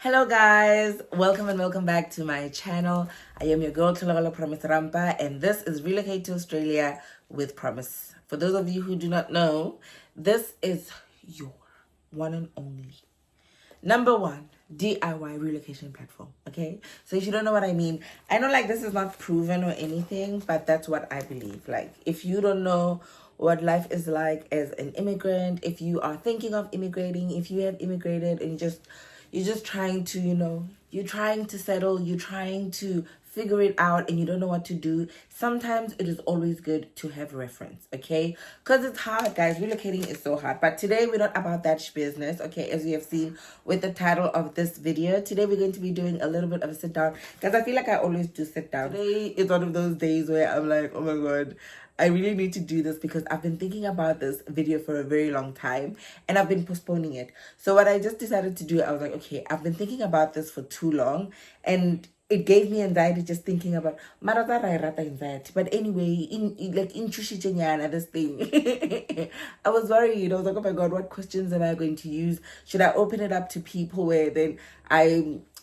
Hello guys, welcome and welcome back to my channel. I am your girl Tololo Promise Rampa and this is Relocate to Australia with Promise. For those of you who do not know, this is your one and only number one DIY relocation platform. Okay, so if you don't know what I mean, I know like this is not proven or anything, but that's what I believe. Like if you don't know what life is like as an immigrant, if you are thinking of immigrating, if you have immigrated and you're just trying to, you're trying to settle, you're trying to figure it out and you don't know what to do, sometimes it is always good to have reference, okay? Because it's hard, guys. Relocating is so hard. But today we're not about that business, okay? As you have seen with the title of this video, today we're going to be doing a little bit of a sit down because I feel like I always do sit down. Today is one of those days where I'm like, oh my god, I really need to do this because I've been thinking about this video for a very long time and I've been postponing it. So what I just decided to do, I was like, okay, I've been thinking about this for too long and it gave me anxiety just thinking about anxiety. But anyway, in this thing, I was worried. I was like, oh my god, what questions am I going to use? Should I open it up to people where then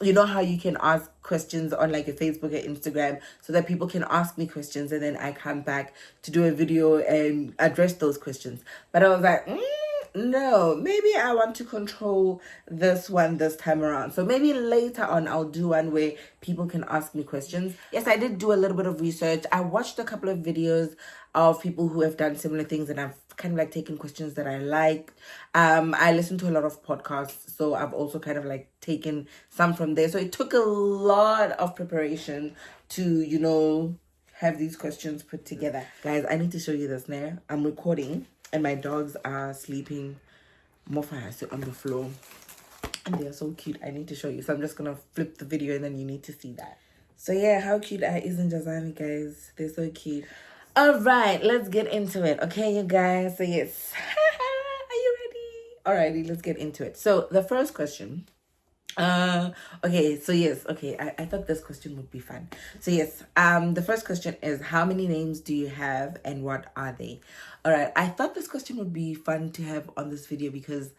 you know how you can ask questions on like your Facebook or Instagram so that people can ask me questions and then I come back to do a video and address those questions. But I was like, no, maybe I want to control this one this time around. So maybe later on I'll do one where people can ask me questions. Yes, I did do a little bit of research. I watched a couple of videos of people who have done similar things and I've kind of like taken questions that I like. I listen to a lot of podcasts, so I've also kind of like taken some from there. So it took a lot of preparation to, have these questions put together. Guys, I need to show you this now. I'm recording and my dogs are sleeping more fast on the floor and they are so cute. I need to show you, so I'm just gonna flip the video and then you need to see that. So yeah, how cute are Isn't Jazami, guys? They're so cute. All right, let's get into it, okay, you guys? So yes, are you ready? Alrighty, let's get into it. So the first question, okay, so yes, okay, I thought this question would be fun. So yes, the first question is, how many names do you have and what are they? All right, I thought this question would be fun to have on this video because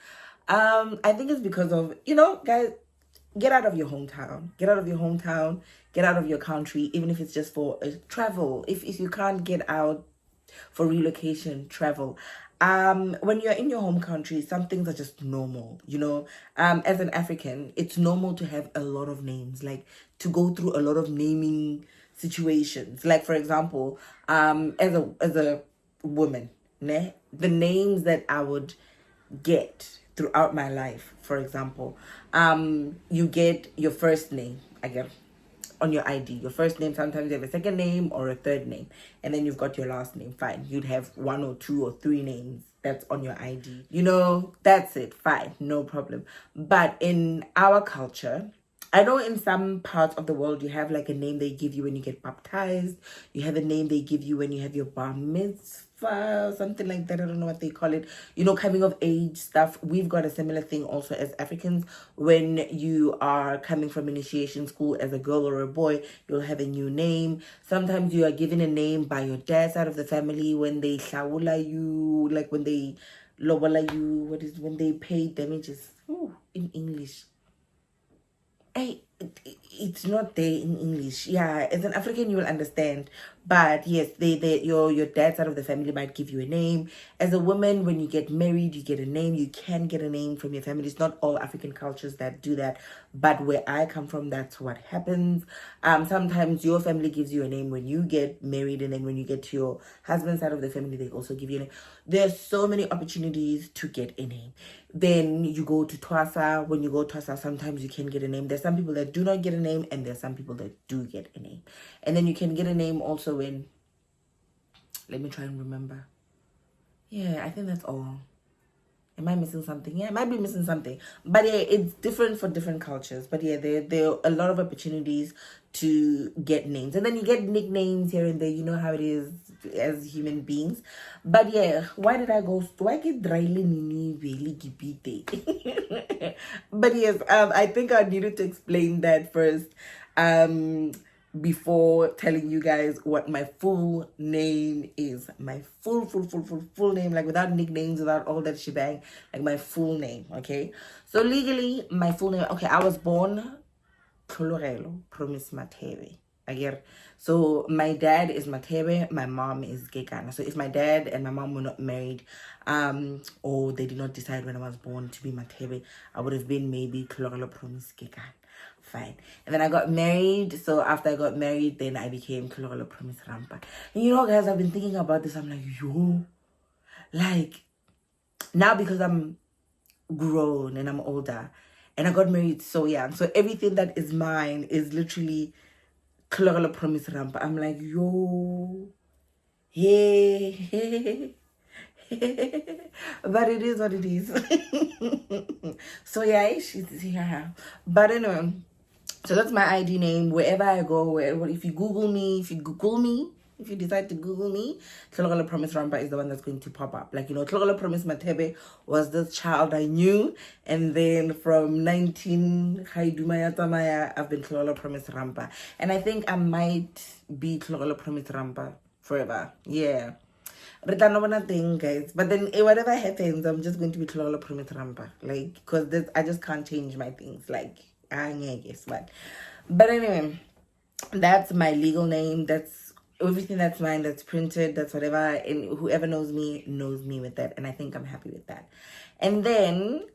I think it's because of, guys, get out of your hometown, get out of your country, even if it's just for travel. If you can't get out for relocation, travel. When you're in your home country, some things are just normal, as an African, it's normal to have a lot of names, like to go through a lot of naming situations. Like for example, as a woman, the names that I would get throughout my life, for example, you get your first name, I guess, on your ID. Your first name, sometimes you have a second name or a third name, and then you've got your last name. Fine, you'd have one or two or three names that's on your ID. That's it. Fine, no problem. But in our culture, I know in some parts of the world you have like a name they give you when you get baptized. You have a name they give you when you have your bar mitzvah, something like that. I don't know what they call it. Coming of age stuff. We've got a similar thing also as Africans. When you are coming from initiation school as a girl or a boy, you'll have a new name. Sometimes you are given a name by your dad's side of the family when they shawula you, like when they lobola you. When they pay damages? In English. It's not there in English. Yeah, as an African you will understand. But yes, your dad's side of the family might give you a name. As a woman, when you get married, you get a name. You can get a name from your family. It's not all African cultures that do that, but where I come from, that's what happens. Sometimes your family gives you a name when you get married, and then when you get to your husband's side of the family, they also give you a name. There's so many opportunities to get a name. Then you go to Twasa. When you go to Twasa, sometimes you can get a name. There's some people that do not get a name, and there's some people that do get a name. And then you can get a name also when, let me try and remember. Yeah, I think that's all. Am I missing something? Yeah, I might be missing something. But yeah, it's different for different cultures. But yeah, there are a lot of opportunities to get names. And then you get nicknames here and there. You know how it is as human beings. But yeah, why get dryly nini really gipite? But yes, I think I needed to explain that first. before telling you guys what my full name is. My full name, like without nicknames, without all that shebang, like my full name, okay? So legally, my full name, okay, I was born Tlhologelo Promise Matebe. I get. So my dad is Matebe, my mom is Gekana. So if my dad and my mom were not married, or they did not decide when I was born to be Matebe, I would have been maybe Tlhologelo Promise Gekana. Fine. And then I got married. So after I got married, then I became Tlhologelo Promise Rampa. And you know, guys, I've been thinking about this. I'm like, yo, like now because I'm grown and I'm older, and I got married so young. So everything that is mine is literally Tlhologelo Promise Rampa. I'm like, yo, hey. But it is what it is. So yeah, she's here. But anyway, so that's my ID name. Wherever I go, if you Google me, if you decide to Google me, Tlhologelo Promise Rampa is the one that's going to pop up. Like, you know, Tlhologelo Promise Matebe was this child I knew. And then from 19 Haidumaya Tamaya, I've been Tlhologelo Promise Rampa. And I think I might be Tlhologelo Promise Rampa forever. Yeah. Thing, guys. But then whatever happens, I'm just going to be Tlhologelo Promise Rampa. Like, because I just can't change my things. Like, I guess what. But anyway, that's my legal name. That's everything that's mine, that's printed, that's whatever. And whoever knows me with that. And I think I'm happy with that. And then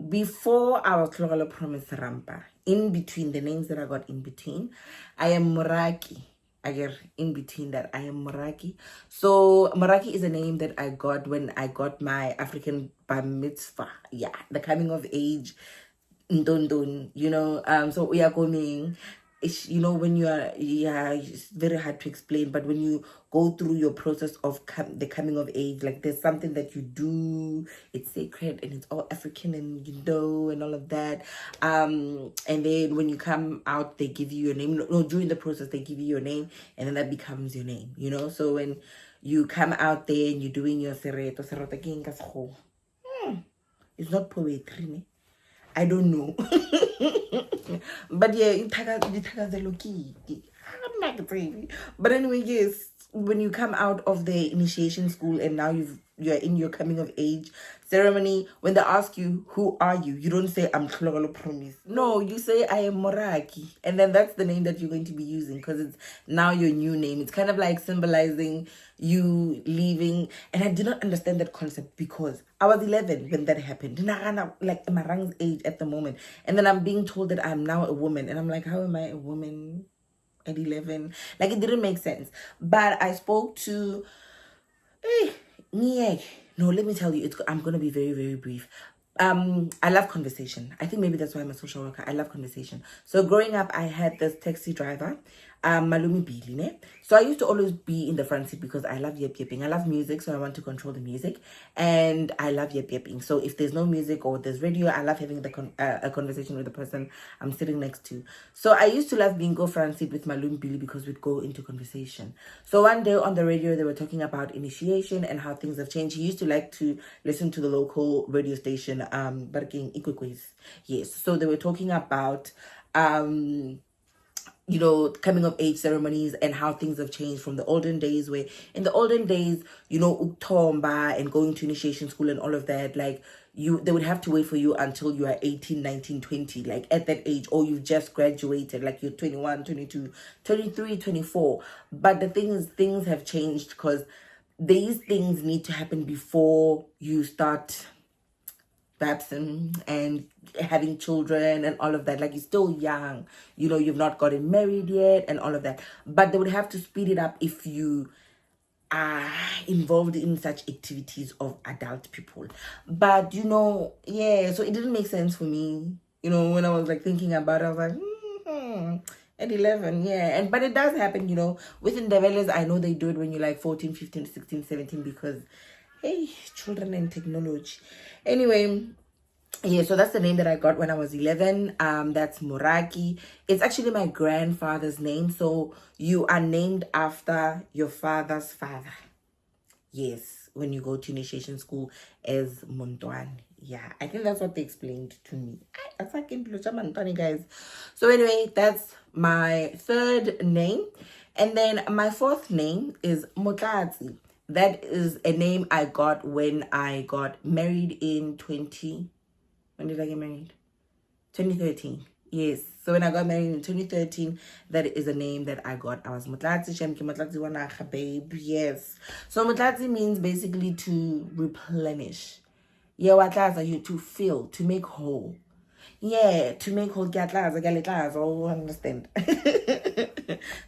before our Tlhologelo Promise Rampa, in between the names that I got in between, I am Moraki. I get in between that. I am Moraki. So Moraki is a name that I got when I got my African bar mitzvah. Yeah, the coming of age. Ndondon, you know. So we are going. You know, when you are, yeah, it's very hard to explain, but when you go through your process of the coming of age, like there's something that you do, it's sacred and it's all African and you know, and all of that. And then when you come out, they give you your name. No, during the process, they give you your name, and then that becomes your name, you know. So when you come out there and you're doing your sereto, it's not poetry, ne? I don't know. But yeah, but anyway, yes, when you come out of the initiation school and now you're in your coming of age ceremony, when they ask you, who are you? You don't say, I'm Tlhologelo Promise. No, you say, I am Moraki. And then that's the name that you're going to be using because it's now your new name. It's kind of like symbolizing you leaving. And I did not understand that concept because I was 11 when that happened. Like Marang's age at the moment. And then I'm being told that I'm now a woman. And I'm like, how am I a woman at 11? Like, it didn't make sense. But I spoke to... No, let me tell you, I'm gonna be very, very brief. I love conversation. I think maybe that's why I'm a social worker. I love conversation. So growing up, I had this taxi driver, Malumi Biline. So I used to always be in the front seat because I love yipping. I love music, so I want to control the music, and I love yipping. So if there's no music or there's radio, I love having a conversation with the person I'm sitting next to. So I used to love being front seat with Malumi Bili because we'd go into conversation. So one day on the radio, they were talking about initiation and how things have changed. He used to like to listen to the local radio station, Barking Ikwekwes. Yes. So they were talking about you know, coming of age ceremonies and how things have changed from the olden days, where in the olden days, you know, uktomba and going to initiation school and all of that, like they would have to wait for you until you are 18, 19, 20, like at that age, or you've just graduated, like you're 21, 22, 23, 24. But the thing is, things have changed because these things need to happen before you start and having children and all of that. Like, you're still young, you know, you've not gotten married yet and all of that. But they would have to speed it up if you are involved in such activities of adult people. But, you know, yeah, so it didn't make sense for me. You know, when I was like thinking about it, I was like, at 11, yeah. But it does happen, you know, within the villas. I know they do it when you're like 14, 15, 16, 17 because, hey, children and technology. Anyway, yeah, so that's the name that I got when I was 11. That's Moraki. It's actually my grandfather's name. So you are named after your father's father. Yes, when you go to initiation school as Montwan. Yeah, I think that's what they explained to me. That's like in guys. So anyway, that's my third name. And then my fourth name is Motlatsi. That is a name I got when I got married in 20. When did I get married? 2013. Yes. So when I got married in 2013, that is a name that I got. I was Motlatsi Shemki Motlatsi Wanacha babe. Yes. So Motlatsi means basically to replenish. Yeah, watlaza you to fill, to make whole. Yeah, to make whole get all understand.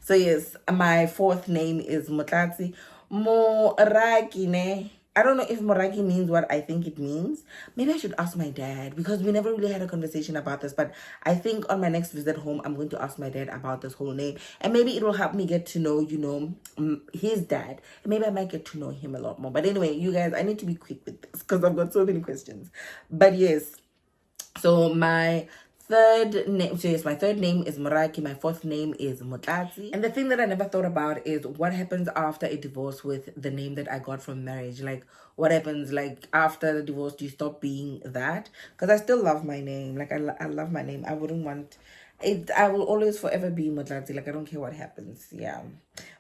So yes, my fourth name is Motlatsi. Moraki ne. I don't know if Moraki means what I think it means. Maybe I should ask my dad because we never really had a conversation about this. But I think on my next visit home, I'm going to ask my dad about this whole name. And maybe it will help me get to know, his dad. And maybe I might get to know him a lot more. But anyway, you guys, I need to be quick with this because I've got so many questions. But yes, so my third name, so yes, my third name is Moraki. My fourth name is Motlatsi. And the thing that I never thought about is what happens after a divorce with the name that I got from marriage. Like, what happens, like, after the divorce? Do you stop being that? Because I still love my name. Like, I love my name. I wouldn't want it. I will always forever be Motlatsi. Like, I don't care what happens. Yeah.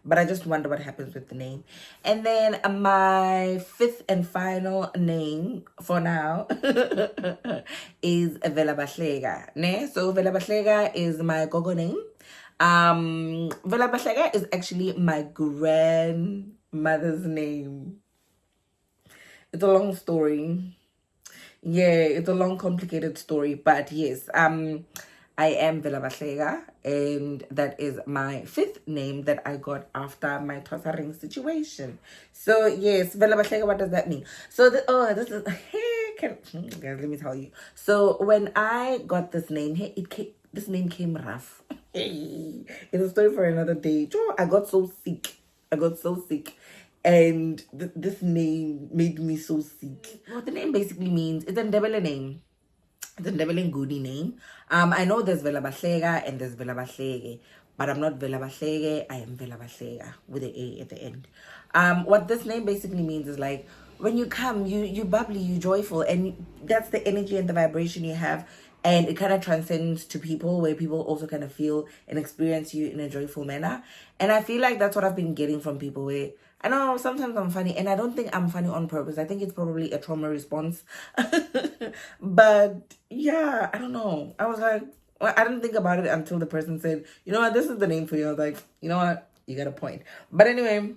But I just wonder what happens with the name. And then my fifth and final name for now is Vela Bashlega. Ne? So Vela Bashlega is my gogo name. Vela Bashlega is actually my grandmother's name. It's a long story. Yeah, it's a long, complicated story. But yes, I am Vela Bashlega, and that is my fifth name that I got after my tossering situation. So yes, Vela Bashlega, what does that mean? So this is guys, let me tell you. So when I got this name, this name came rough. It's a story for another day. I got so sick. And this name made me so sick. What the name basically means, it's a Ndebele name. It's a Ndebele Nguni name. I know there's Vela Bashlega and there's Vela Bashlege, but I'm not Vela Bashlege, I am Vela Bashlega with an A at the end. What this name basically means is like, when you come, you bubbly, you joyful, and that's the energy and the vibration you have. And it kind of transcends to people, where people also kind of feel and experience you in a joyful manner. And I feel like that's what I've been getting from people, where I know sometimes I'm funny, and I don't think I'm funny on purpose. I think it's probably a trauma response. But yeah, I don't know. I was like, well, I didn't think about it until the person said, you know what, this is the name for you. I was like, you know what, you got a point. But anyway,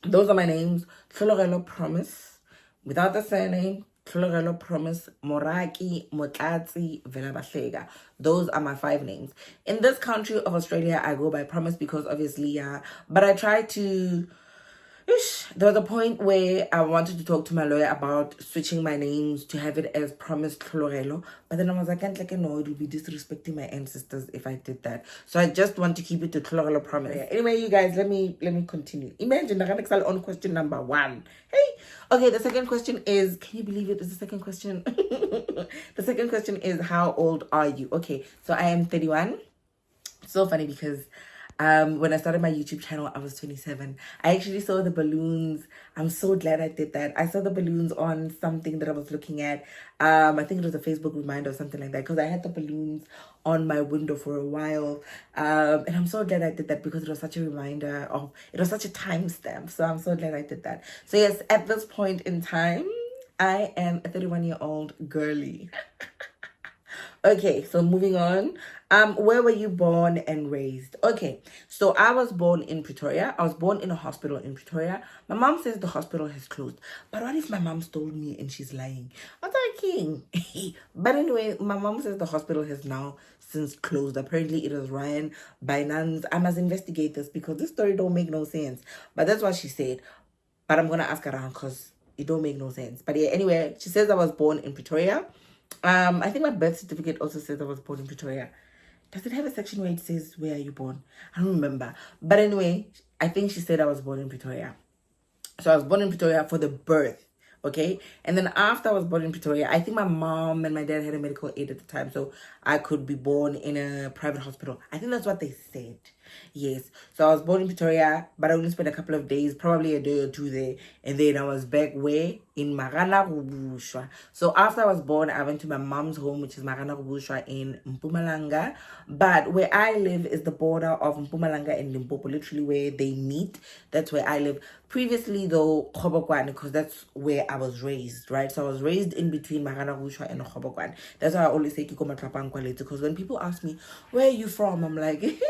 those are my names. Tlologelo Promise. Without the surname, Tlologelo Promise, Moraki, Motlatsi, Vela Bashlega. Those are my 5 names. In this country of Australia, I go by Promise because obviously, yeah. But I try to... There was a point where I wanted to talk to my lawyer about switching my names to have it as Promise Tlorelo, but then I was like, no, it would be disrespecting my ancestors if I did that. So I just want to keep it to Tlorelo Promise. Yeah. Anyway, you guys, let me continue. Imagine I'm gonna on question number 1. Hey, okay. The second question is, can you believe it? Is the second question? The second question is, how old are you? Okay, so I am 31. So funny because when I started my YouTube channel, I was 27. I actually saw the balloons. I'm so glad I did that. I saw the balloons on something that I was looking at. I think it was a Facebook reminder or something like that, because I had the balloons on my window for a while. And I'm so glad I did that because it was such a reminder of, it was such a timestamp. So I'm so glad I did that. So yes, at this point in time, I am a 31-year-old girly. Okay, so moving on. Where were you born and raised? Okay, so I was born in Pretoria. I was born in a hospital in Pretoria. My mom says the hospital has closed. But what if my mom told me and she's lying? I'm talking. But anyway, my mom says the hospital has now since closed. Apparently it was Ryan by nuns. I must investigate this because this story don't make no sense. But that's what she said. But I'm gonna ask around because it don't make no sense. But yeah, anyway, she says I was born in Pretoria. I think my birth certificate also says I was born in Pretoria. Does it have a section where it says where are you born? I don't remember. But anyway, I think she said I was born in Pretoria. So I was born in Pretoria for the birth. Okay. And then after I was born in Pretoria, I think my mom and my dad had a medical aid at the time, so I could be born in a private hospital. I think that's what they said. Yes. So I was born in Pretoria, but I only spent a couple of days, probably a day or two there. And then I was back where? In Marana Rubushwa. So after I was born, I went to my mom's home, which is Marana Rubushwa in Mpumalanga. But where I live is the border of Mpumalanga and Limpopo, literally where they meet. That's where I live. Previously, though, Khobokwane, because that's where I was raised, right? So I was raised in between Marana Rubushwa and Khobokwane. That's why I always say Kiko Matlapangwa later, because when people ask me, where are you from? I'm like...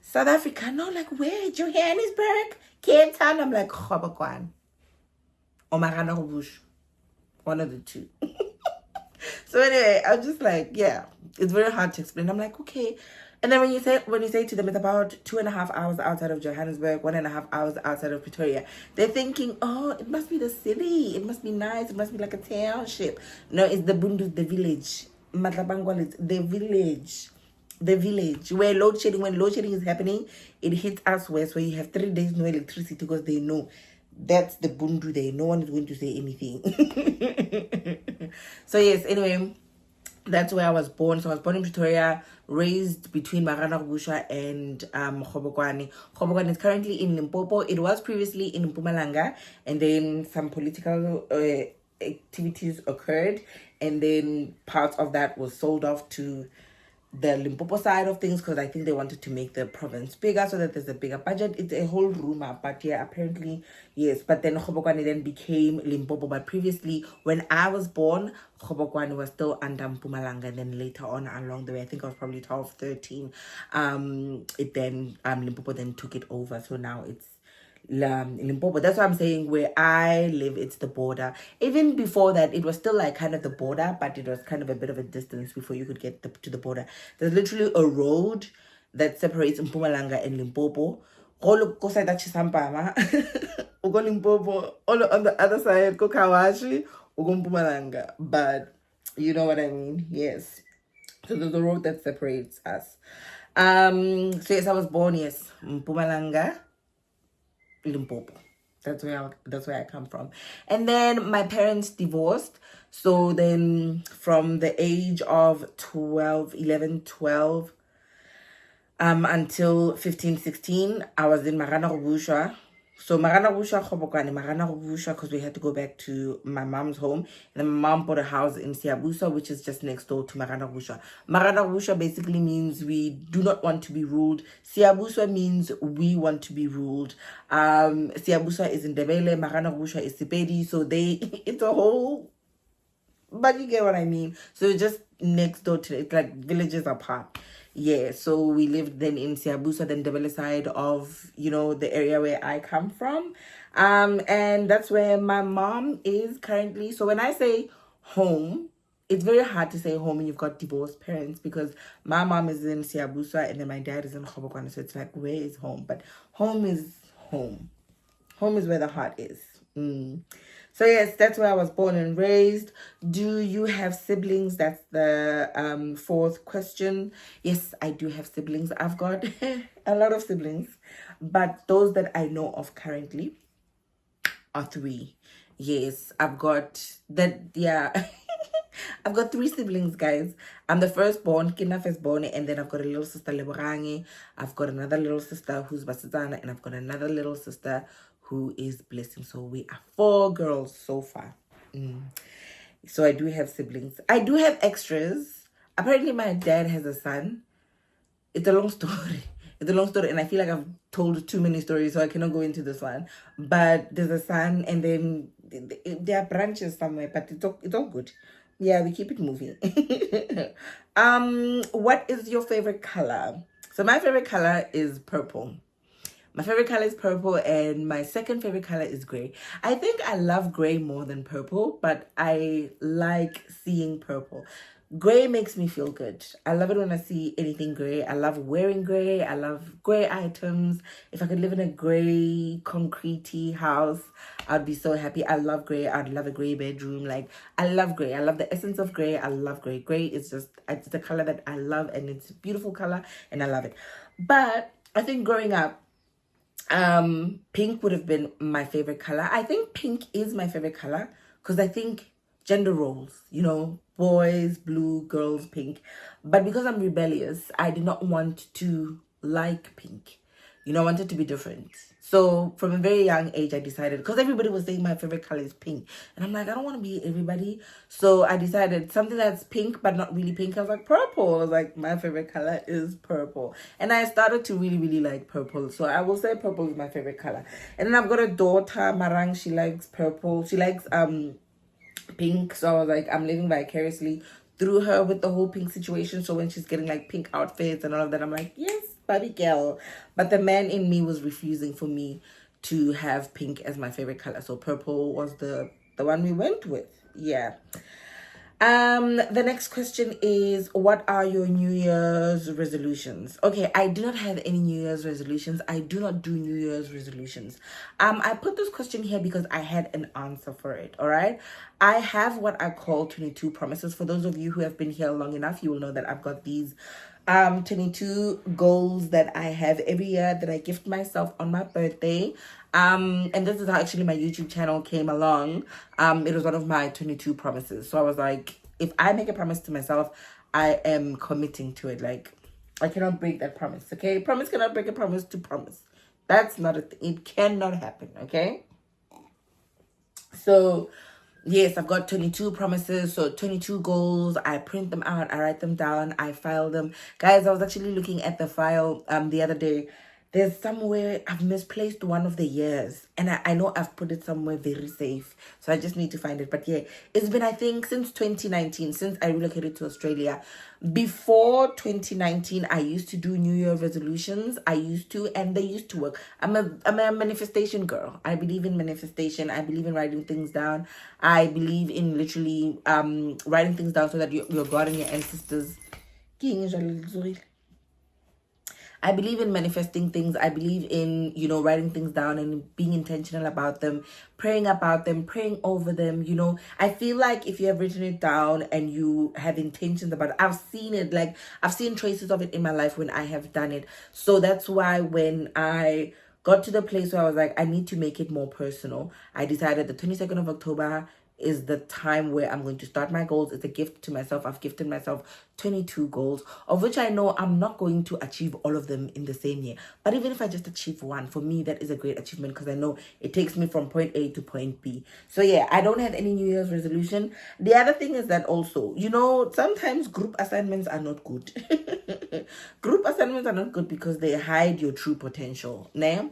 South Africa, no, like where? Johannesburg, Cape Town. I'm like Khobokwane or Marana Rouge, one of the two. So anyway, I'm just like, yeah, it's very hard to explain. I'm like, okay. And then when you say to them it's about 2.5 hours outside of Johannesburg, 1.5 hours outside of Pretoria, they're thinking, oh, it must be the city, it must be nice, it must be like a township. No, it's the Bundu, the village. Matlabangwal is the village. The village where when load shedding is happening, it hits us west where you have 3 days no electricity because they know that's the bundu there. No one is going to say anything. So yes, anyway, that's where I was born. So I was born in Pretoria, raised between Marana Rubusha and Khobokwane. Khobokwane is currently in Limpopo. It was previously in Mpumalanga, and then some political activities occurred, and then parts of that was sold off to the Limpopo side of things because I think they wanted to make the province bigger so that there's a bigger budget. It's a whole rumor, but yeah, apparently, yes. But then Khobokwane then became Limpopo. But previously, when I was born, Khobokwane was still under Mpumalanga. And then later on along the way, I think I was probably 12, 13, it then, Limpopo then took it over. So now it's Limpopo. That's what I'm saying. Where I live, it's the border. Even before that, it was still like kind of the border, but it was kind of a bit of a distance before you could get to the border. There's literally a road that separates Mpumalanga and Limpopo. All go side that Chisampama, Ugo Limpopo. All on the other side, go Kawashi, Ugo Mpumalanga. But you know what I mean? Yes. So there's a road that separates us. So yes, I was born, yes, Mpumalanga, Limpopo. That's where I come from. And then my parents divorced. So then from the age of 12 until 15, 16, I was in Marana Rubusha. So Marana Rubusha, Khobokwane, Marana Rubusha, because we had to go back to my mom's home. And then my mom bought a house in Siabusa, which is just next door to Marana Rubusha. Marana Rubusha basically means we do not want to be ruled. Siabusa means we want to be ruled. Siabusa is in Ndebele, Marana Rubusha is Sepedi. So it's a whole... But you get what I mean. So it's just next door to it's like villages apart. Yeah, so we lived then in Siabusa, then Ndebele side of, the area where I come from. And that's where my mom is currently. So when I say home, it's very hard to say home when you've got divorced parents because my mom is in Siabusa and then my dad is in Khobokwane. So it's like, where is home? But home is home. Home is where the heart is. So yes, that's where I was born and raised. Do you have siblings? That's the fourth question. Yes, I do have siblings. I've got a lot of siblings, but those that I know of currently are 3. Yes, I've got that. Yeah. I've got 3 siblings, guys. I'm the firstborn, Kina firstborn, and then I've got a little sister, Leborangi. I've got another little sister who's Basitana, and I've got another little sister who is Blessing. So we are 4 girls so far. So I do have siblings. I do have extras. Apparently, my dad has a son. It's a long story. It's a long story, and I feel like I've told too many stories, so I cannot go into this one. But there's a son, and then there are branches somewhere, but it's all good. Yeah, we keep it moving. What is your favorite color? So my favorite color is purple. My favorite color is purple, and my second favorite color is gray. I think I love gray more than purple, but I like seeing purple. Gray makes me feel good. I love it when I see anything gray. I love wearing gray. I love gray items. If I could live in a gray, concrete house, I'd be so happy. I love gray. I'd love a gray bedroom. Like, I love gray. I love the essence of gray. I love gray. Gray is just, it's the color that I love, and it's a beautiful color, and I love it. But I think growing up, pink would have been my favorite color. I think pink is my favorite color because I think gender roles, boys blue, girls pink. But because I'm rebellious, I did not want to like pink. You know, I wanted to be different. So from a very young age, I decided, because everybody was saying my favorite color is pink. And I'm like, I don't want to be everybody. So I decided something that's pink, but not really pink. I was like, purple. I was like, my favorite color is purple. And I started to really, really like purple. So I will say purple is my favorite color. And then I've got a daughter, Marang. She likes purple. She likes pink. So I was like, I'm living vicariously through her with the whole pink situation. So when she's getting like pink outfits and all of that, I'm like, yes, Barbie girl. But the man in me was refusing for me to have pink as my favorite color. So purple was the one we went with. Yeah. The next question is, what are your New Year's resolutions? Okay, I do not have any New Year's resolutions. I do not do New Year's resolutions. I put this question here because I had an answer for it, all right? I have what I call 22 promises. For those of you who have been here long enough, you will know that I've got these 22 goals that I have every year that I gift myself on my birthday. And this is how actually my YouTube channel came along. It was one of my 22 promises. So I was like, if I make a promise to myself, I am committing to it. Like, I cannot break that promise, okay? Promise cannot break a promise to promise. That's not a thing. It cannot happen, okay? So yes, I've got 22 promises, so 22 goals. I print them out, I write them down, I file them. Guys, I was actually looking at the file the other day. There's somewhere I've misplaced one of the years, and I know I've put it somewhere very safe, so I just need to find it. But yeah, it's been, I think, since 2019, since I relocated to Australia. Before 2019, I used to do New Year resolutions. I used to, and they used to work. I'm a manifestation girl. I believe in manifestation. I believe in writing things down. I believe in literally writing things down so that your God and your ancestors. I believe in manifesting things. I believe in, you know, writing things down and being intentional about them, praying about them, praying over them. You know, I feel like if you have written it down and you have intentions about it, I've seen it, like I've seen traces of it in my life when I have done it. So that's why when I got to the place where I was like, I need to make it more personal, I decided the 22nd of October is the time where I'm going to start my goals. It's a gift to myself. I've gifted myself 22 goals, of which I know I'm not going to achieve all of them in the same year. But even if I just achieve one, for me, that is a great achievement because I know it takes me from point A to point B. So yeah, I don't have any New Year's resolution. The other thing is that also, you know, sometimes group assignments are not good. Group assignments are not good because they hide your true potential. Now,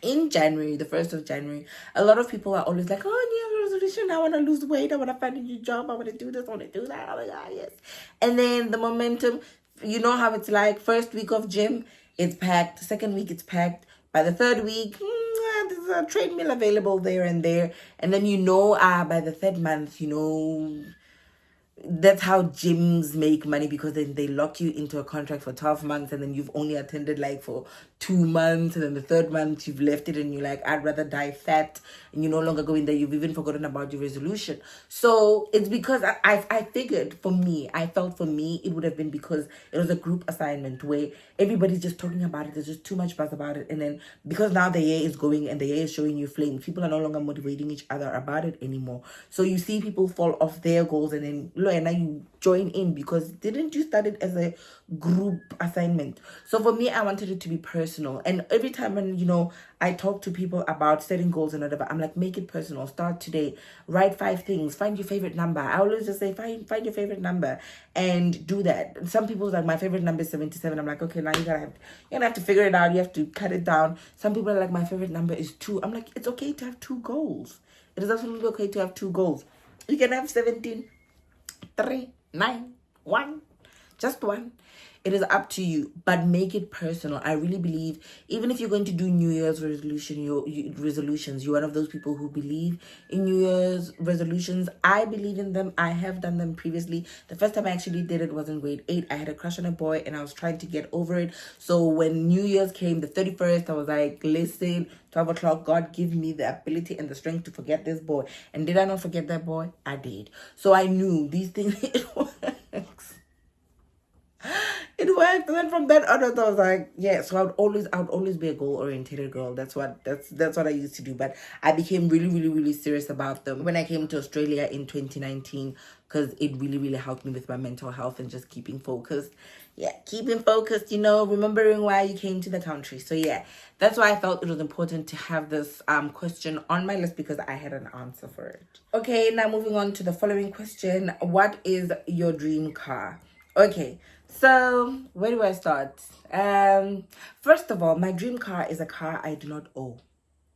in January, the 1st of January, a lot of people are always like, oh, New Year's resolution, I want to lose weight, I want to find a new job, I want to do this, I want to do that, oh my God, yes. And then the momentum, you know how it's like, first week of gym, it's packed, second week, it's packed. By the third week, there's a treadmill available there and there. And then, you know, by the third month, you know, that's how gyms make money, because then they lock you into a contract for 12 months and then you've only attended like for 2 months, and then the third month you've left it and you're like, I'd rather die fat, and you no longer go in there. You've even forgotten about your resolution. So it's because I figured for me, I felt for me it would have been because it was a group assignment where everybody's just talking about it. There's just too much buzz about it. And then because now the year is going and the year is showing you flames, people are no longer motivating each other about it anymore. So you see people fall off their goals, and then now you join in because didn't you start it as a group assignment? So for me, I wanted it to be personal. And every time when, you know, I talk to people about setting goals and whatever, I'm like, make it personal. Start today. Write 5 things. Find your favorite number. I always just say, find your favorite number and do that. Some people's like, my favorite number is 77. I'm like, okay, now you're gonna have to figure it out. You have to cut it down. Some people are like, my favorite number is 2. I'm like, it's okay to have 2 goals. It is absolutely okay to have 2 goals. You can have 17, 3, 9, 1, just 1. It is up to you, but make it personal. I really believe, even if you're going to do New Year's resolutions, you're one of those people who believe in New Year's resolutions. I believe in them. I have done them previously. The first time I actually did it was in grade 8. I had a crush on a boy and I was trying to get over it. So when New Year's came, the 31st, I was like, listen, 12 o'clock, God give me the ability and the strength to forget this boy. And did I not forget that boy? I did. So I knew these things, it works. It worked. And then from then on, I was like, yeah. So I would always be a goal-oriented girl. That's what I used to do. But I became really, really, really serious about them when I came to Australia in 2019. because it really, really helped me with my mental health and just keeping focused. Yeah, keeping focused, you know, remembering why you came to the country. So yeah, that's why I felt it was important to have this question on my list, because I had an answer for it. Okay, now moving on to the following question. What is your dream car? Okay, so where do I start? First of all, my dream car is a car I do not own.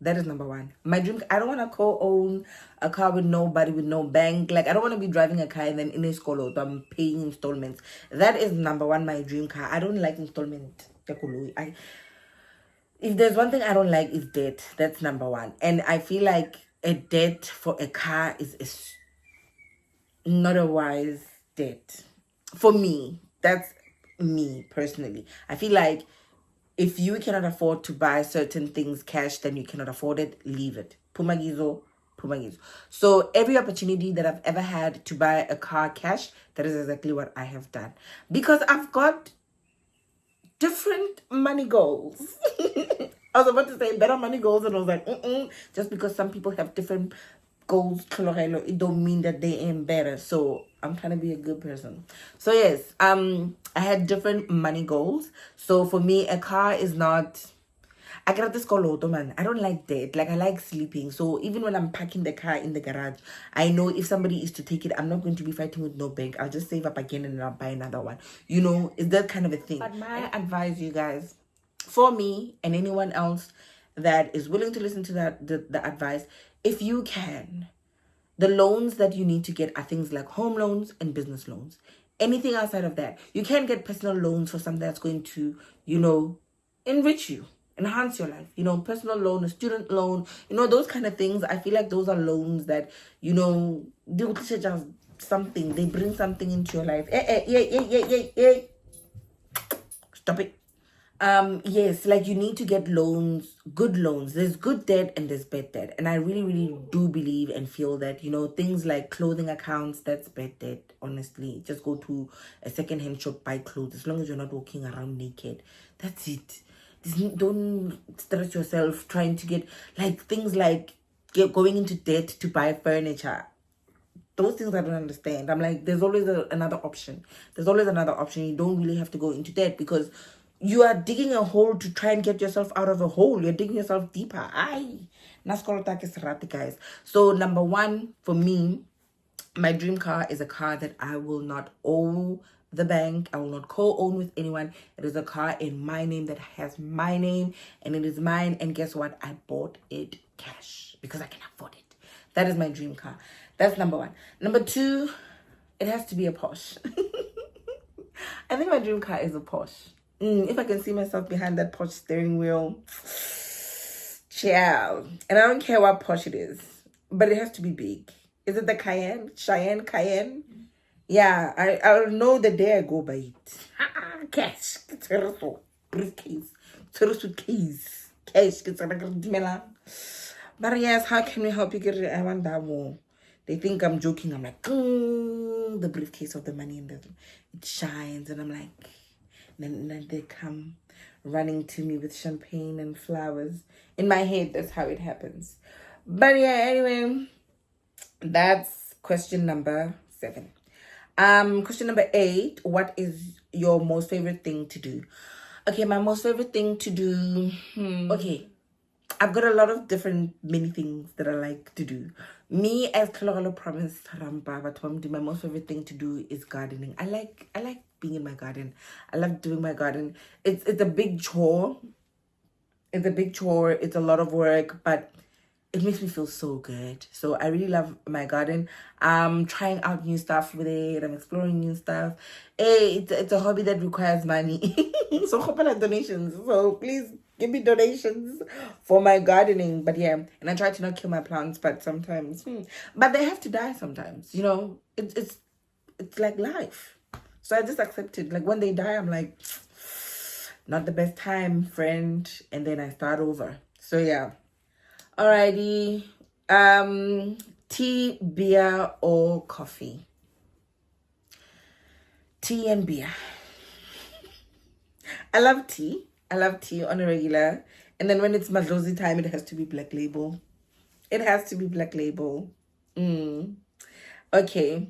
That is number one. My dream, I don't want to co-own a car with nobody, with no bank. Like, I don't want to be driving a car and then in a school I'm paying installments. That is number one, my dream car. I don't like installment. If there's one thing I don't like, is debt. That's number one. And I feel like a debt for a car is not a wise debt. For me, that's me personally. I feel like if you cannot afford to buy certain things cash, then you cannot afford it, leave it. Pumagizo, pumagizo. So every opportunity that I've ever had to buy a car cash, that is exactly what I have done. Because I've got different money goals. I was about to say better money goals, and I was like, just because some people have different goals, it don't mean that they ain't better. So I'm trying to be a good person. So yes, I had different money goals. So for me, a car is not, I got this call man. I don't like that. Like, I like sleeping. So even when I'm parking the car in the garage, I know if somebody is to take it, I'm not going to be fighting with no bank. I'll just save up again and I'll buy another one. You know, it's that kind of a thing. But my advice, you guys, for me and anyone else that is willing to listen to the advice, if you can, the loans that you need to get are things like home loans and business loans. Anything outside of that, you can get personal loans for something that's going to, you know, enrich you, enhance your life. You know, personal loan, a student loan, you know, those kind of things. I feel like those are loans that, you know, they will teach you something. They bring something into your life. Stop it. Yes, like, you need to get loans, good loans. There's good debt and there's bad debt. And I really, really do believe and feel that, you know, things like clothing accounts, that's bad debt, honestly. Just go to a secondhand shop, buy clothes. As long as you're not walking around naked, that's it. Don't stress yourself trying to get, like, things like going into debt to buy furniture. Those things I don't understand. I'm like, there's always another option. There's always another option. You don't really have to go into debt, because you are digging a hole to try and get yourself out of a hole. You're digging yourself deeper. Guys. So number one, for me, my dream car is a car that I will not owe the bank. I will not co-own with anyone. It is a car in my name that has my name, and it is mine. And guess what? I bought it cash because I can afford it. That is my dream car. That's number one. Number two, it has to be a Porsche. I think my dream car is a Porsche. If I can see myself behind that Porsche steering wheel, ciao. And I don't care what Porsche it is, but it has to be big. Is it the Cayenne? Cayenne? Yeah, I'll know the day I go by it. Cash. Briefcase. Suitcase. Cash. But yes, how can we help you get it? I want that more. They think I'm joking. I'm like, the briefcase of the money, and it shines, and I'm like, then they come running to me with champagne and flowers. In my head, that's how it happens. But yeah, anyway, that's question number 7. Question number 8. What is your most favorite thing to do? Okay, my most favorite thing to do. Okay, I've got a lot of different many things that I like to do. Me, as Kaloralo promised Rampa, but my most favorite thing to do is gardening. I like being in my garden. I love doing my garden. It's a big chore. It's a big chore. It's a lot of work, but it makes me feel so good. So I really love my garden. I'm trying out new stuff with it. I'm exploring new stuff. Hey, it's a hobby that requires money. So hope like donations. So please give me donations for my gardening. But yeah, and I try to not kill my plants, but sometimes, but they have to die sometimes. You know, it's like life. So I just accept it. Like, when they die, I'm like, not the best time, friend. And then I start over. So yeah. Alrighty. Tea, beer, or coffee? Tea and beer. I love tea. I love tea on a regular. And then when it's Madlozi time, it has to be Black Label. It has to be Black Label. Okay.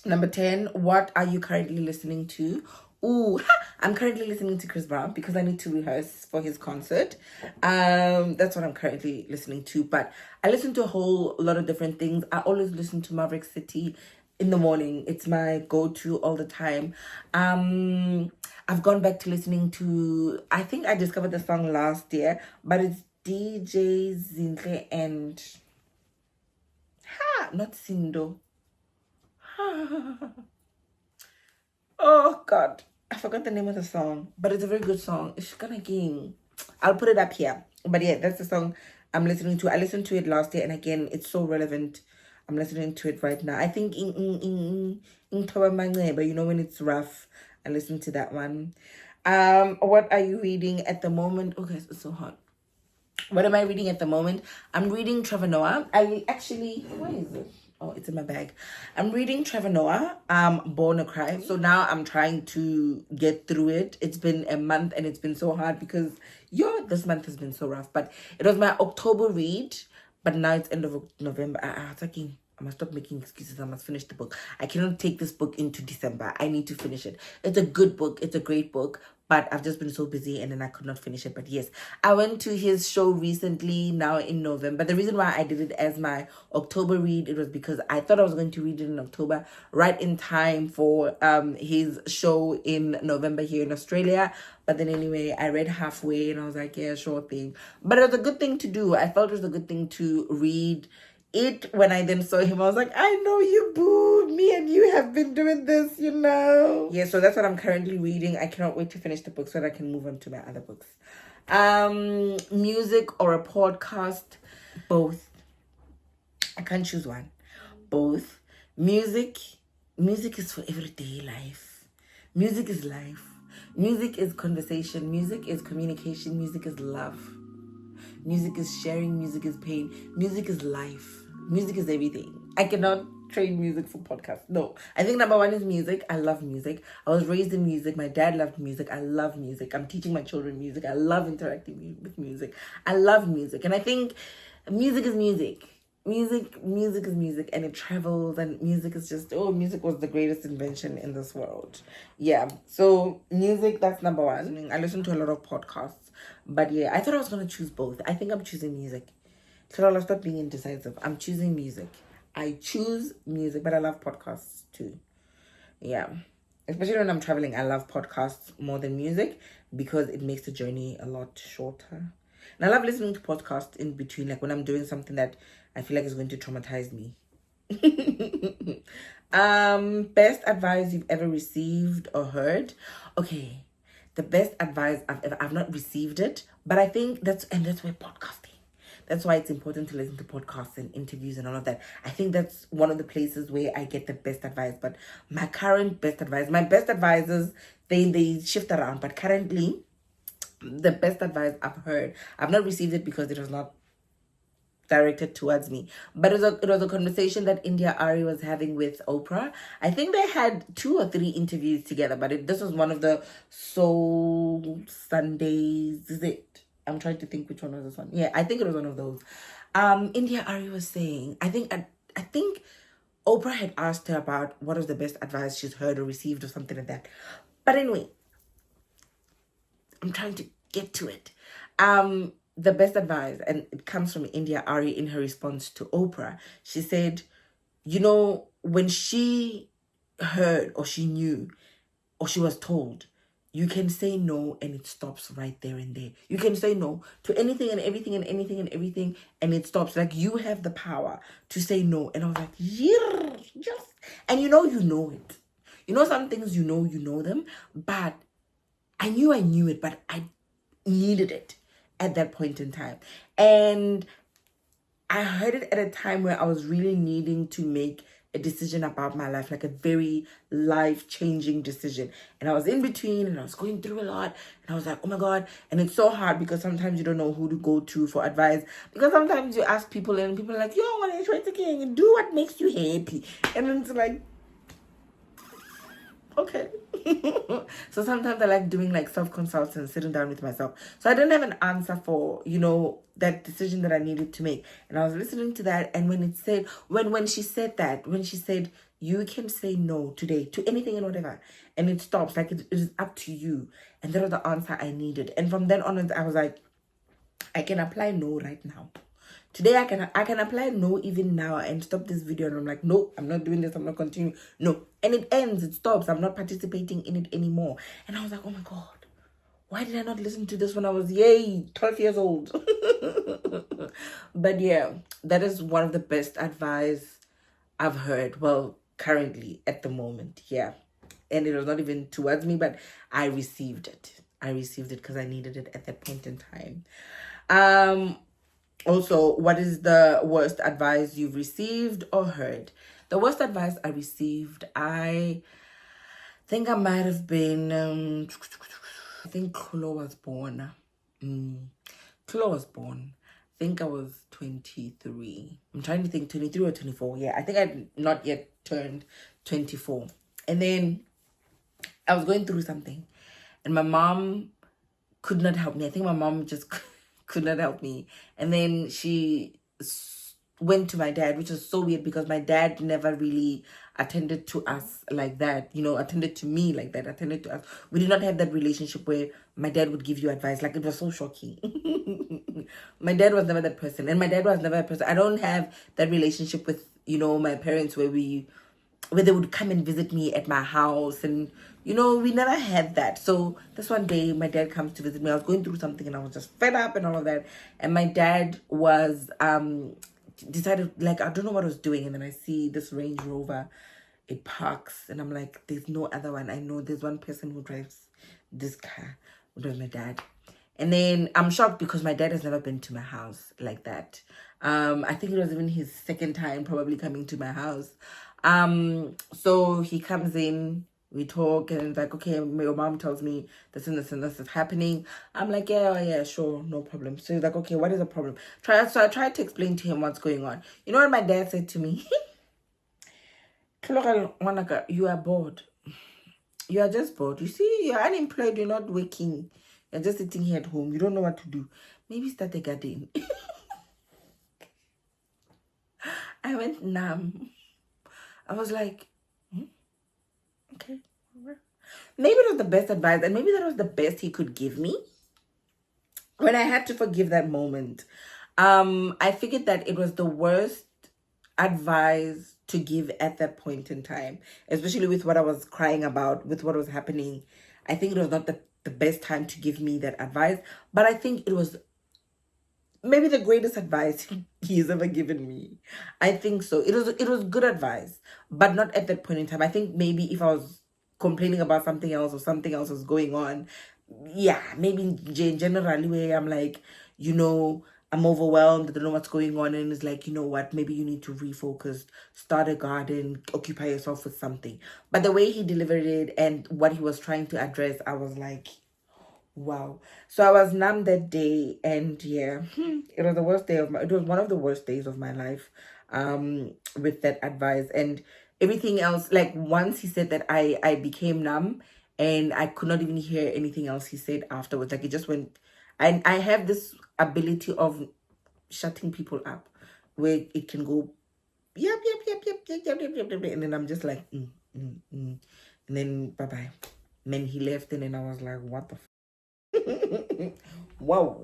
Number 10, what are you currently listening to? Ooh, I'm currently listening to Chris Brown because I need to rehearse for his concert. That's what I'm currently listening to. But I listen to a whole lot of different things. I always listen to Maverick City in the morning. It's my go-to all the time. I've gone back to listening to, I think I discovered the song last year, but it's DJ Zinhle and not Sindo. Oh God, I forgot the name of the song, but it's a very good song. It's gonna ging. I'll put it up here. But yeah, that's the song I'm listening to. I listened to it last year, and again, it's so relevant. I'm listening to it right now. I think in Toba Mangwe, but you know when it's rough, I listen to that one. What are you reading at the moment? Okay, it's so hot. What am I reading at the moment? I'm reading Trevor Noah. Where is it? Oh, it's in my bag. I'm reading Trevor Noah, Born a Crime. So now I'm trying to get through it. It's been a month and it's been so hard because, this month has been so rough. But it was my October read, but now it's end of November. I must stop making excuses. I must finish the book. I cannot take this book into December. I need to finish it. It's a good book. It's a great book. But I've just been so busy and then I could not finish it. But yes, I went to his show recently, now in November. The reason why I did it as my October read, it was because I thought I was going to read it in October, right in time for his show in November here in Australia. But then anyway, I read halfway and I was like, yeah, sure thing. But it was a good thing to do. I felt it was a good thing to read it. When I then saw him, I was like, I know you, boo. Me and you have been doing this, Yeah, so that's what I'm currently reading. I cannot wait to finish the book so that I can move on to my other books. Music or a podcast? Both. I can't choose one. Both. Music is for everyday life. Music is life. Music is conversation. Music is communication. Music is love. Music is sharing. Music is pain. Music is life. Music is everything. I cannot trade music for podcasts. No. I think number one is music. I love music. I was raised in music. My dad loved music. I love music. I'm teaching my children music. I love interacting with music. I love music. And I think music is music. Music is music, and it travels, and music is just, music was the greatest invention in this world. Yeah. So music, that's number one. I listen to a lot of podcasts. But yeah, I thought I was going to choose both. I think I'm choosing music. So I'll stop being indecisive. I'm choosing music. I choose music, but I love podcasts too. Yeah. Especially when I'm traveling, I love podcasts more than music because it makes the journey a lot shorter. And I love listening to podcasts in between, like when I'm doing something that I feel like is going to traumatize me. Best advice you've ever received or heard? Okay. The best advice I've not received it, but I think that's where podcasting. That's why it's important to listen to podcasts and interviews and all of that. I think that's one of the places where I get the best advice. But my best advisors, they shift around. But currently, the best advice I've heard, I've not received it because it was not directed towards me, but it was a conversation that India Ari was having with Oprah. I think they had 2 or 3 interviews together, but this was one of the Soul Sundays. Is it? I'm trying to think which one was this one. Yeah, I think it was one of those. India Ari was saying, I think Oprah had asked her about what was the best advice she's heard or received or something like that. But anyway, I'm trying to get to it. The best advice, and it comes from India Ari in her response to Oprah. She said, when she heard or she knew or she was told, you can say no and it stops right there and there. You can say no to anything and everything and anything and everything and it stops. Like, you have the power to say no. And I was like, yeah, just, and you know it. Some things you know them, but I knew it, but I needed it at that point in time. And I heard it at a time where I was really needing to make a decision about my life, like a very life-changing decision. And I was in between and I was going through a lot. And I was like, oh my God. And it's so hard because sometimes you don't know who to go to for advice. Because sometimes you ask people and people are like, yo, when I try to get and do what makes you happy. And then it's like, okay. So sometimes I like doing like self-consults and sitting down with myself. So I didn't have an answer for, that decision that I needed to make. And I was listening to that. And when she said, you can say no today to anything and whatever, and it stops. Like it is up to you. And that was the answer I needed. And from then on, I was like, I can apply no right now. Today I can apply no even now and stop this video, and I'm like, no, I'm not doing this, I'm not continuing. No. And it ends, it stops. I'm not participating in it anymore. And I was like, oh my God, why did I not listen to this when I was 12 years old? But yeah, that is one of the best advice I've heard. Well, currently at the moment, yeah. And it was not even towards me, but I received it. I received it because I needed it at that point in time. Also, what is the worst advice you've received or heard? The worst advice I received, I think I might have been, I think Chloe was born. Chloe was born. I think I was 23. I'm trying to think, 23 or 24. Yeah, I think I'd not yet turned 24. And then I was going through something, and my mom could not help me. I think my mom just could not help me. And then she went to my dad, which was so weird because my dad never really attended to us like that, attended to me like that, attended to us. We did not have that relationship where my dad would give you advice. Like, it was so shocking. My dad was never that person, and my dad was never a person. I don't have that relationship with, my parents where they would come and visit me at my house, and we never had that. So this one day my dad comes to visit me. I was going through something and I was just fed up and all of that, and my dad was decided, like, I don't know what I was doing, and then I see this Range Rover, it parks, and I'm like, there's no other one. I know there's one person who drives this car. It was my dad. And then I'm shocked because my dad has never been to my house like that. I think it was even his second time probably coming to my house. So he comes in, we talk, and it's like, okay, your mom tells me this and this and this is happening. I'm like, yeah, sure, no problem. So he's like, okay, what is the problem? So I tried to explain to him what's going on. You know what my dad said to me? You are bored. You are just bored. You see, you're unemployed, you're not working. You're just sitting here at home. You don't know what to do. Maybe start a garden. I went numb. I was like, okay. Maybe it was the best advice, and maybe that was the best he could give me. When I had to forgive that moment, I figured that it was the worst advice to give at that point in time, especially with what I was crying about, with what was happening. I think it was not the best time to give me that advice, but I think it was maybe the greatest advice he's ever given me. I think so. It was good advice, but not at that point in time. I think maybe if I was complaining about something else or something else was going on, yeah, maybe generally where I'm like, I'm overwhelmed, I don't know what's going on, and it's like, you know what, maybe you need to refocus, start a garden, occupy yourself with something. But the way he delivered it and what he was trying to address, I was like, wow. So I was numb that day, and yeah, it was one of the worst days of my life, with that advice. And everything else, like, once he said that, I became numb, and I could not even hear anything else he said afterwards. Like, it just went, and I have this ability of shutting people up, where it can go, yep, and then I'm just like, and then bye-bye. And then he left, and then I was like, what the wow.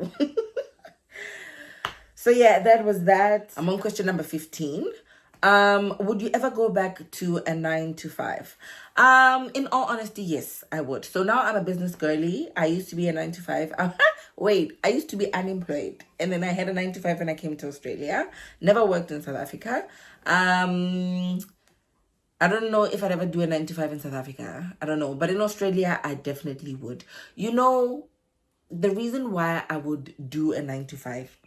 So yeah, that was that. I'm on question number 15. Would you ever go back to a 9 to 5? In all honesty, yes, I would. So now I'm a business girly. I used to be a 9 to 5. Wait, I used to be unemployed, and then I had a 9 to 5 when I came to Australia. Never worked in South Africa. I don't know if I'd ever do a 9 to 5 in South Africa. I don't know. But in Australia, I definitely would. The reason why I would do a 9 to 5,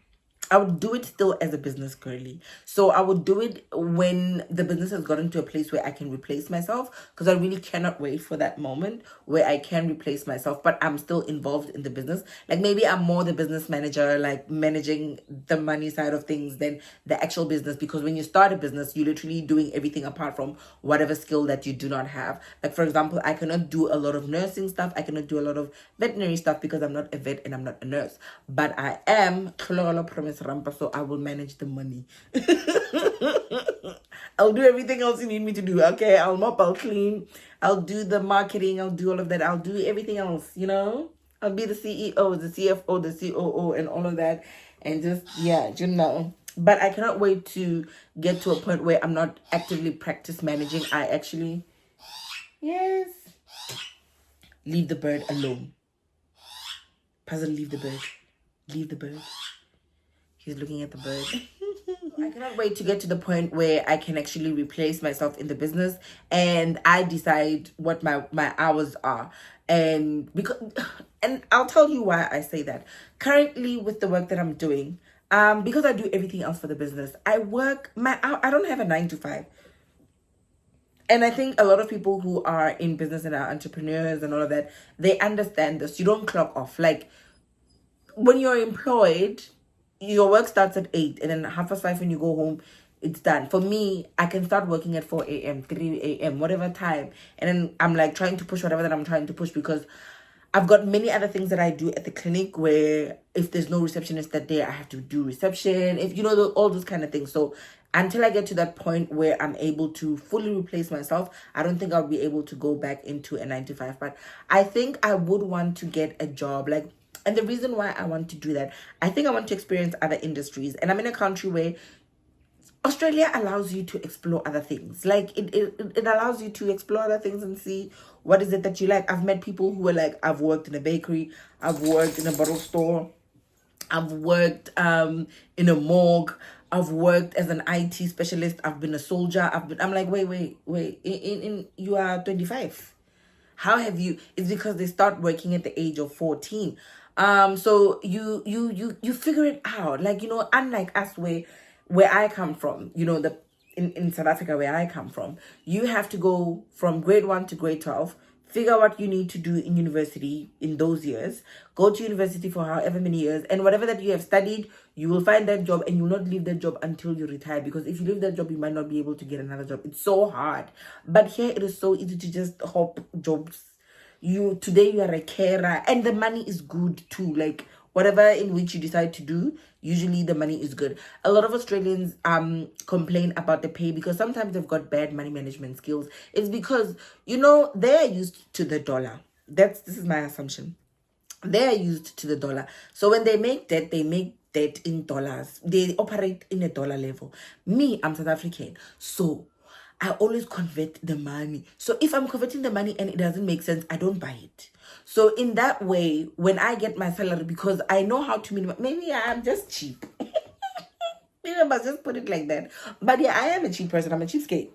I would do it still as a business girly. So I would do it when the business has gotten to a place where I can replace myself, because I really cannot wait for that moment where I can replace myself, but I'm still involved in the business. Like, maybe I'm more the business manager, like managing the money side of things than the actual business, because when you start a business, you're literally doing everything apart from whatever skill that you do not have. Like, for example, I cannot do a lot of nursing stuff. I cannot do a lot of veterinary stuff because I'm not a vet and I'm not a nurse. But I am Rampa, so I will manage the money. I'll do everything else you need me to do. Okay, I'll mop, I'll clean, I'll do the marketing, I'll do all of that. I'll do everything else, you know? I'll be the CEO, the CFO, the COO, and all of that. And just, yeah, you know. But I cannot wait to get to a point where I'm not actively practice managing. I actually, yes, leave the bird alone. Puzzle, leave the bird. Leave the bird. He's looking at the bird. I cannot wait to get to the point where I can actually replace myself in the business and I decide what my hours are. And I'll tell you why I say that. Currently with the work that I'm doing, because I do everything else for the business, I don't have a 9 to 5. And I think a lot of people who are in business and are entrepreneurs and all of that, they understand this. You don't clock off. Like when you're employed, your work starts at 8 and then 5:30 when you go home, it's done. For me, I can start working at 4 a.m., 3 a.m., whatever time. And then I'm like trying to push whatever that I'm trying to push because I've got many other things that I do at the clinic where if there's no receptionist that day, I have to do reception, if you know, all those kind of things. So until I get to that point where I'm able to fully replace myself, I don't think I'll be able to go back into a 9 to 5. But I think I would want to get a job like, and the reason why I want to do that, I think I want to experience other industries. And I'm in a country where Australia allows you to explore other things. Like it allows you to explore other things and see what is it that you like. I've met people who are like, I've worked in a bakery, I've worked in a bottle store, I've worked in a morgue, I've worked as an IT specialist, I've been a soldier, I'm like, wait. In you are 25. How have you? It's because they start working at the age of 14. So you figure it out. Like, you know, unlike us where I come from, you know, in South Africa where I come from, you have to go from grade 1 to grade 12, figure what you need to do in university in those years, go to university for however many years, and whatever that you have studied, you will find that job and you will not leave that job until you retire, because if you leave that job, you might not be able to get another job. It's so hard. But here it is so easy to just hop jobs. Today you are a carer and the money is good too. Like whatever in which you decide to do, usually the money is good. A lot of Australians complain about the pay because sometimes they've got bad money management skills. It's because, you know, they're used to the dollar. This is my assumption. They are used to the dollar. So when they make debt in dollars. They operate in a dollar level. Me, I'm South African. So I always convert the money. So if I'm converting the money and it doesn't make sense, I don't buy it. So in that way, when I get my salary, because I know how to minimize, maybe I'm just cheap. Maybe I must just put it like that. But yeah, I am a cheap person. I'm a cheapskate.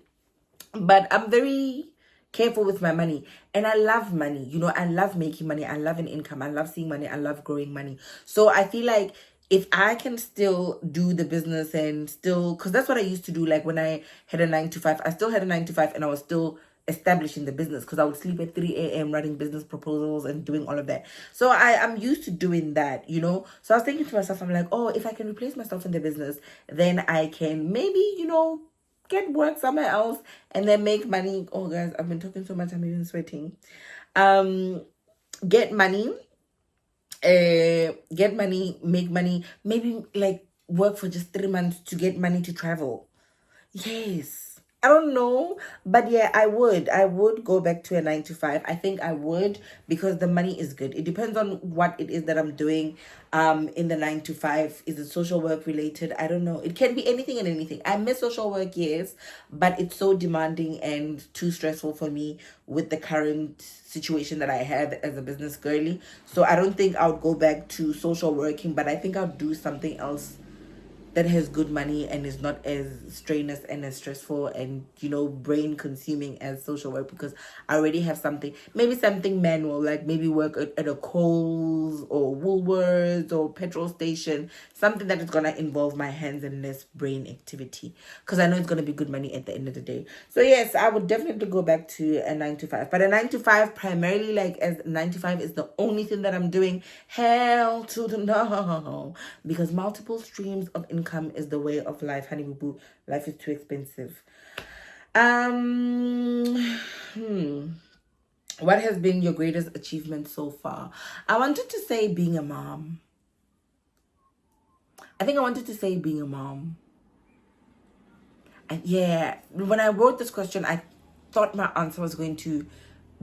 But I'm very careful with my money. And I love money. You know, I love making money. I love an income. I love seeing money. I love growing money. So I feel like if I can still do the business and still, because that's what I used to do. Like when I had a 9 to 5, I still had a 9 to 5 and I was still establishing the business because I would sleep at 3 a.m. writing business proposals and doing all of that. So I'm used to doing that, you know. So I was thinking to myself, I'm like, oh, if I can replace myself in the business, then I can maybe, you know, get work somewhere else and then make money. Oh guys, I've been talking so much, I'm even sweating. Get money, make money, maybe like work for just 3 months to get money to travel. Yes. I don't know, but yeah, I would go back to a 9 to 5. I think I would, because the money is good. It depends on what it is that I'm doing in the 9 to 5. Is it social work related? I don't know. It can be anything and anything. I miss social work, yes, but it's so demanding and too stressful for me with the current situation that I have as a business girly. So I don't think I would go back to social working, but I think I'll do something else that has good money and is not as strenuous and as stressful and, you know, brain consuming as social work, because I already have maybe something manual, like maybe work at a Coles or Woolworths or petrol station, something that is going to involve my hands and less brain activity, because I know it's going to be good money at the end of the day. So yes, I would definitely go back to a 9 to 5, but a 9 to 5 primarily, like as 9 to 5 is the only thing that I'm doing. Hell to the no, because multiple streams of income is the way of life, honey boo boo. Life is too expensive. What has been your greatest achievement so far? I wanted to say being a mom. I think I wanted to say being a mom. And yeah, when I wrote this question, I thought my answer was going to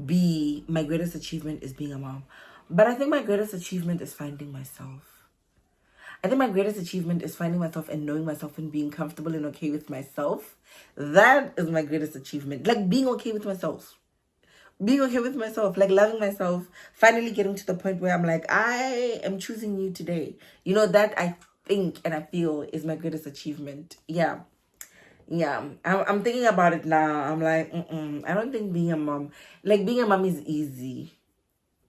be my greatest achievement is being a mom. But I think my greatest achievement is finding myself. I think my greatest achievement is finding myself and knowing myself and being comfortable and okay with myself. That is my greatest achievement. Like being okay with myself. Being okay with myself, like loving myself, finally getting to the point where I'm like, I am choosing you today. You know, that I think and I feel is my greatest achievement. Yeah. Yeah, I'm thinking about it now. I'm like, I don't think being a mom, like being a mom is easy.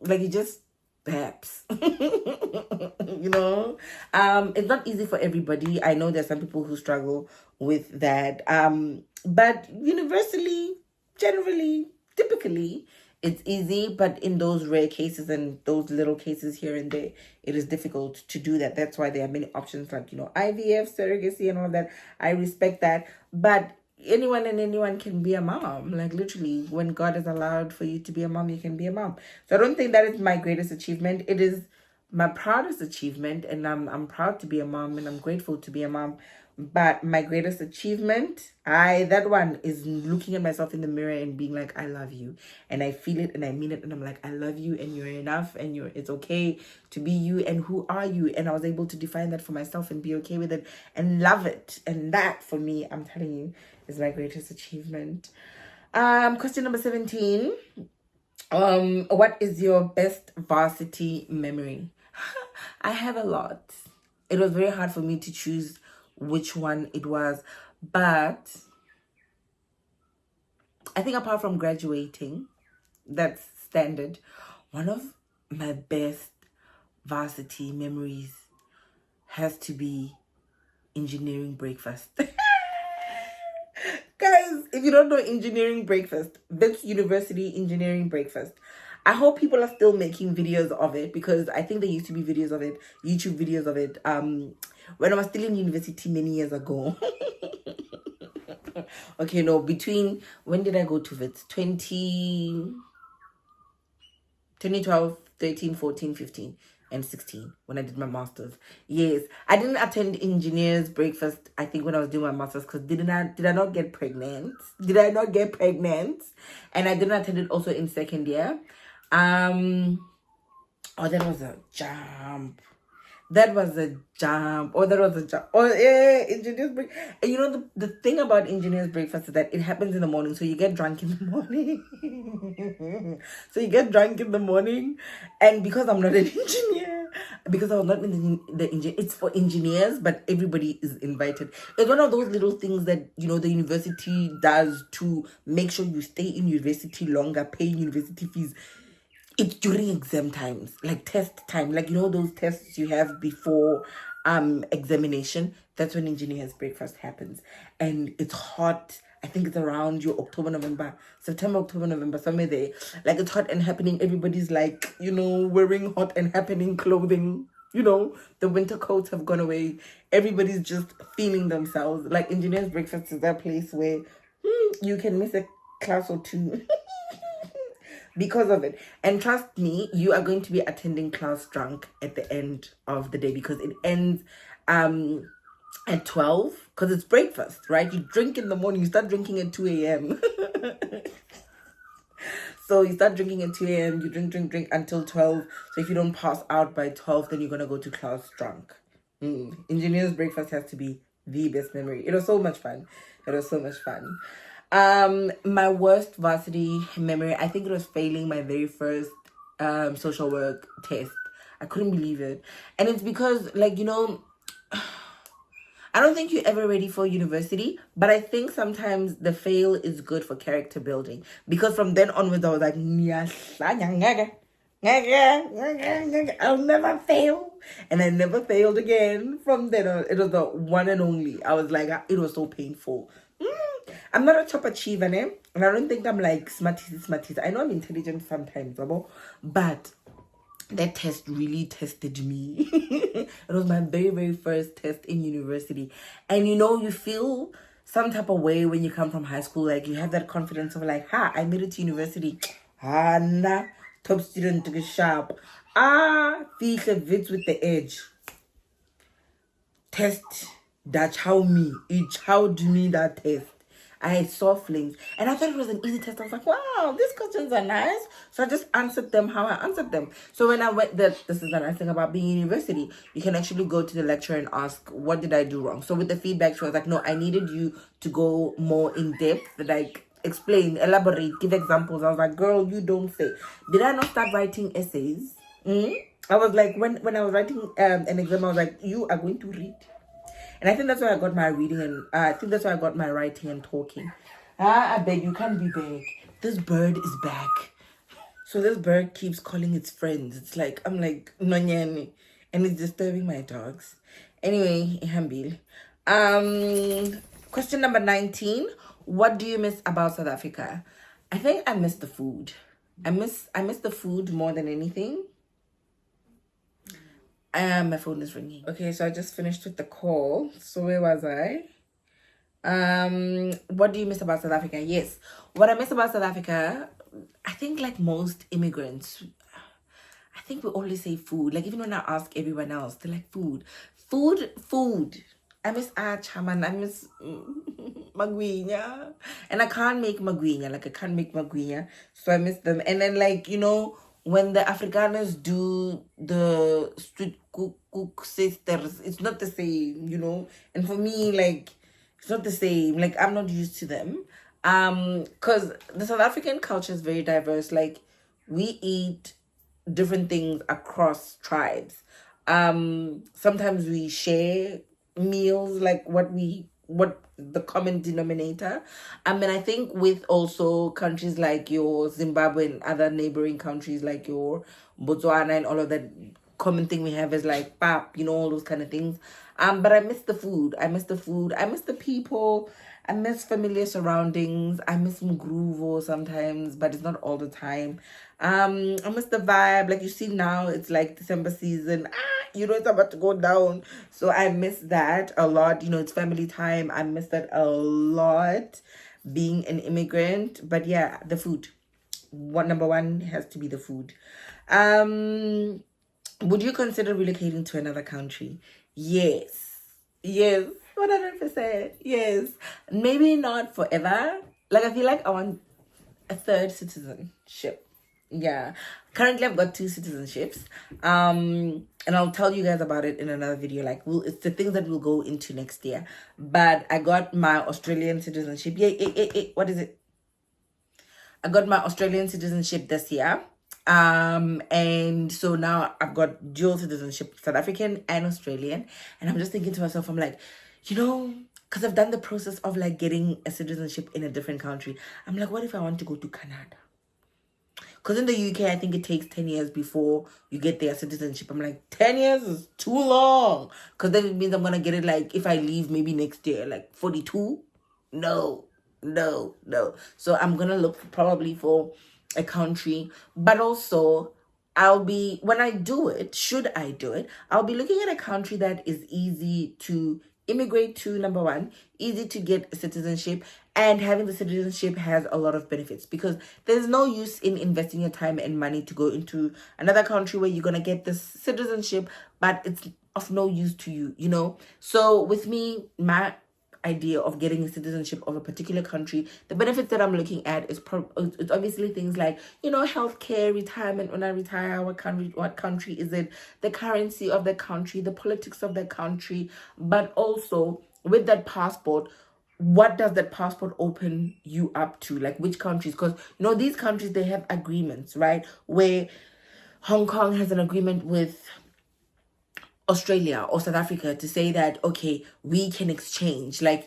Like you just perhaps, you know, it's not easy for everybody. I know there's some people who struggle with that. But universally, generally, typically, it's easy. But in those rare cases and those little cases here and there, it is difficult to do that. That's why there are many options like, you know, IVF, surrogacy, and all that. I respect that. But anyone and anyone can be a mom. Like literally, when God has allowed for you to be a mom, you can be a mom. So I don't think that is my greatest achievement. It is my proudest achievement, and I'm proud to be a mom, and I'm grateful to be a mom. But my greatest achievement, that one is looking at myself in the mirror and being like, I love you. And I feel it and I mean it. And I'm like, I love you and you're enough and it's okay to be you. And who are you? And I was able to define that for myself and be okay with it and love it. And that for me, I'm telling you, is my greatest achievement. Question number 17. What is your best varsity memory? I have a lot. It was very hard for me to choose which one it was, but I think apart from graduating, that's standard, one of my best varsity memories has to be engineering breakfast. Guys, if you don't know engineering breakfast, Vix University engineering breakfast. I hope people are still making videos of it because I think there used to be videos of it, YouTube videos of it. When I was still in university many years ago. Okay, no, between when did I go to Vix? 2012, 13, 14, 15, and 16 when I did my master's. Yes, I didn't attend engineers breakfast, I think, when I was doing my master's because did I not get pregnant? Did I not get pregnant? And I didn't attend it also in second year. That was a jump. That was a jump. Engineers break. And you know, the thing about engineers breakfast is that it happens in the morning. So you get drunk in the morning. And because I'm not an engineer, because I was not in the engineer, it's for engineers, but everybody is invited. It's one of those little things that, you know, the university does to make sure you stay in university longer, pay university fees. It's during exam times, like test time, like, you know, those tests you have before examination. That's when engineers breakfast happens, and it's hot. I think it's around your September, October, November, somewhere there. Like, it's hot and happening. Everybody's like, you know, wearing hot and happening clothing. You know, the winter coats have gone away. Everybody's just feeling themselves. Like, engineers breakfast is that place where you can miss a class or two. Because of it. And trust me, you are going to be attending class drunk at the end of the day because it ends at 12 because it's breakfast, right? You drink in the morning, you start drinking at 2 a.m. So you start drinking at 2 a.m., you drink until 12. So if you don't pass out by 12, then you're going to go to class drunk. Engineer's breakfast has to be the best memory. It was so much fun. My worst varsity memory, I think it was failing my very first social work test. I couldn't believe it. And it's because, like, you know, I don't think you're ever ready for university, but I think sometimes the fail is good for character building. Because from then onwards, I was like, I'll never fail. And I never failed again. From then on, it was the one and only. I was like, it was so painful. I'm not a top achiever, and I don't think I'm like smarties. I know I'm intelligent sometimes, but that test really tested me. It was my very, very first test in university. And you know, you feel some type of way when you come from high school. Like, you have that confidence of like, I made it to university. Nah, top student to get sharp. Feel the Wits with the edge. Test that chow me, it chowed me that test. I saw flames and I thought it was an easy test. I was like, wow, these questions are nice. So I just answered them how I answered them. So when I went, this is the nice thing about being in university. You can actually go to the lecturer and ask, what did I do wrong? So with the feedback, she was like, no, I needed you to go more in depth, like explain, elaborate, give examples. I was like, girl, you don't say. Did I not start writing essays? I was like, when I was writing an exam, I was like, you are going to read. And I think that's why I got my reading and I think that's why I got my writing and talking. I beg you can't be back. This bird is back. So this bird keeps calling its friends. It's like, I'm like, Nonyani. And it's disturbing my dogs. Anyway, Hambil. Question number 19. What do you miss about South Africa? I think I miss the food. I miss the food more than anything. My phone is ringing. Okay, so I just finished with the call. So where was I? What do you miss about South Africa? Yes, what I miss about South Africa, I think like most immigrants, I think we always say food. Like even when I ask everyone else, they're like food. I miss chaman. I miss magwinya. And I can't make magwinya. Like I can't make magwinya. So I miss them. And then like, when the Afrikaners do the street cook sisters, it's not the same. And for me, like, it's not the same. Like, I'm not used to them. Because the South African culture is very diverse. Like, we eat different things across tribes. Sometimes we share meals, like what the common denominator. And I think with also countries like your Zimbabwe and other neighboring countries like your Botswana and all of that, common thing we have is like pap, all those kind of things. But I miss the food. I miss the people. I miss familiar surroundings. I miss Mgruvo sometimes, but it's not all the time. I miss the vibe. Like you see now, it's like December season. It's about to go down. So I miss that a lot. It's family time. I miss that a lot being an immigrant. But yeah, the food. Number one has to be the food. Would you consider relocating to another country? Yes. 100%. Yes. Maybe not forever. Like I feel like I want a third citizenship. Yeah. Currently I've got 2 citizenships. And I'll tell you guys about it in another video. Like it's the things that we'll go into next year. But I got my Australian citizenship. What is it? I got my Australian citizenship this year. And so now I've got dual citizenship, South African and Australian. And I'm just thinking to myself, I'm like, because I've done the process of like getting a citizenship in a different country. I'm like, what if I want to go to Canada? Because in the UK, I think it takes 10 years before you get their citizenship. I'm like, 10 years is too long. Because then it means I'm going to get it like, if I leave maybe next year, like 42. No. So I'm going to look probably for a country. But also, when I do it, should I do it, I'll be looking at a country that is easy to immigrate to, number one, easy to get citizenship, and having the citizenship has a lot of benefits, because there's no use in investing your time and money to go into another country where you're going to get this citizenship, but it's of no use to you. So with me, my idea of getting a citizenship of a particular country, the benefits that I'm looking at is it's obviously things like healthcare, retirement. When I retire, what country is it, the currency of the country, the politics of the country, but also with that passport, what does that passport open you up to, like which countries? Because these countries, they have agreements, right, where Hong Kong has an agreement with Australia or South Africa to say that, okay, we can exchange, like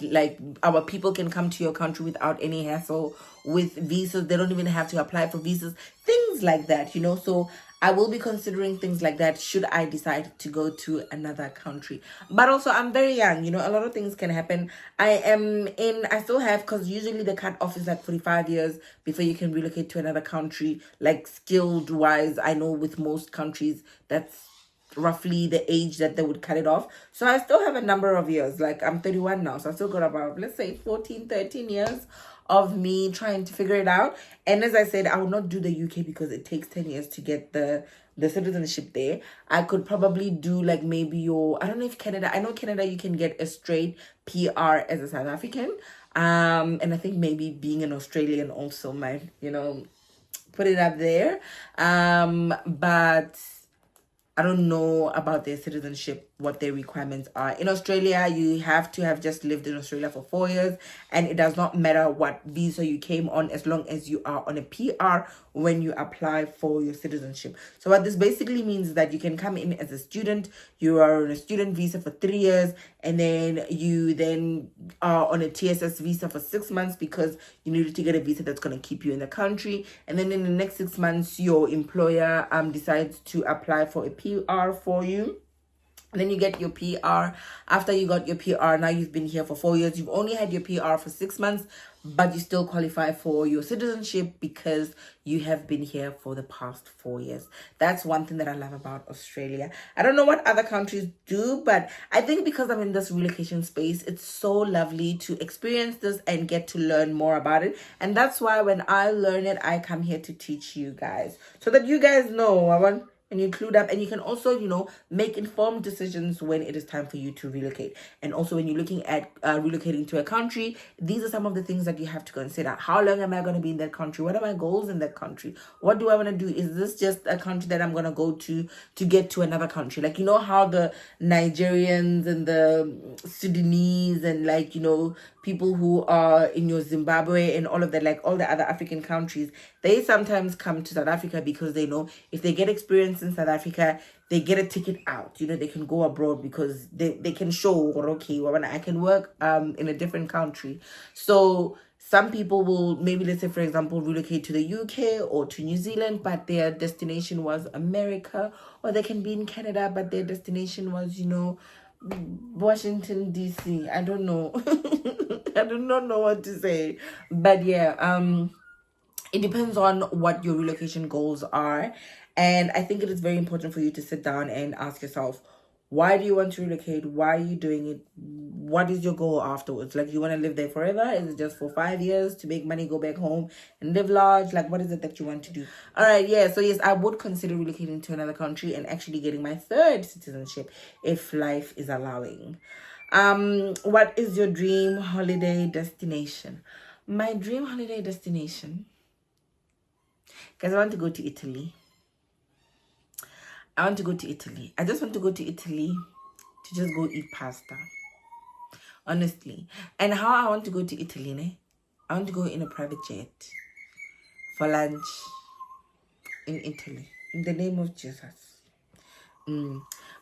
our people can come to your country without any hassle with visas. They don't even have to apply for visas, things like that, so I will be considering things like that should I decide to go to another country. But also I'm very young, a lot of things can happen. I still have, because usually the cut-off is like 45 years before you can relocate to another country, like skilled wise. I know with most countries that's roughly the age that they would cut it off. So I still have a number of years. Like I'm 31 now, so I still got about, let's say, 14, 13 years of me trying to figure it out. And as I said, I will not do the UK because it takes 10 years to get the citizenship there. I could probably do like maybe I don't know if Canada, I know Canada you can get a straight PR as a South African. And I think maybe being an Australian also might, put it up there. But I don't know about their citizenship, what their requirements are. In Australia, you have to have just lived in Australia for 4 years, and it does not matter what visa you came on as long as you are on a PR when you apply for your citizenship. So what this basically means is that you can come in as a student, you are on a student visa for 3 years, and then you are on a TSS visa for 6 months because you need to get a visa that's going to keep you in the country. And then in the next 6 months, your employer decides to apply for a PR for you. And then you get your PR. After you got your PR, now you've been here for 4 years. You've only had your PR for 6 months, but you still qualify for your citizenship because you have been here for the past 4 years. That's one thing that I love about Australia. I don't know what other countries do, but I think because I'm in this relocation space, it's so lovely to experience this and get to learn more about it. And that's why when I learn it, I come here to teach you guys so that you guys know. And you clued up, and you can also, make informed decisions when it is time for you to relocate. And also when you're looking at relocating to a country, these are some of the things that you have to consider. How long am I going to be in that country? What are my goals in that country? What do I want to do? Is this just a country that I'm going to go to get to another country? Like, how the Nigerians and the Sudanese and people who are in your Zimbabwe and all of that, like all the other African countries, they sometimes come to South Africa because they know if they get experience in South Africa, they get a ticket out. They can go abroad because they can show, okay, well, I can work in a different country. So some people will maybe, let's say, for example, relocate to the UK or to New Zealand, but their destination was America, or they can be in Canada, but their destination was, Washington, D.C. I don't know. I do not know what to say. But yeah, it depends on what your relocation goals are. And I think it is very important for you to sit down and ask yourself, why do you want to relocate? Why are you doing it? What is your goal afterwards? Like, you want to live there forever? Is it just for 5 years to make money, go back home and live large? Like, what is it that you want to do? All right, yeah. So yes, I would consider relocating to another country and actually getting my 3rd citizenship if life is allowing. What is your dream holiday destination? My dream holiday destination, because I want to go to Italy. I just want to go to Italy to just go eat pasta. Honestly. And how I want to go to Italy, I want to go in a private jet for lunch in Italy. In the name of Jesus.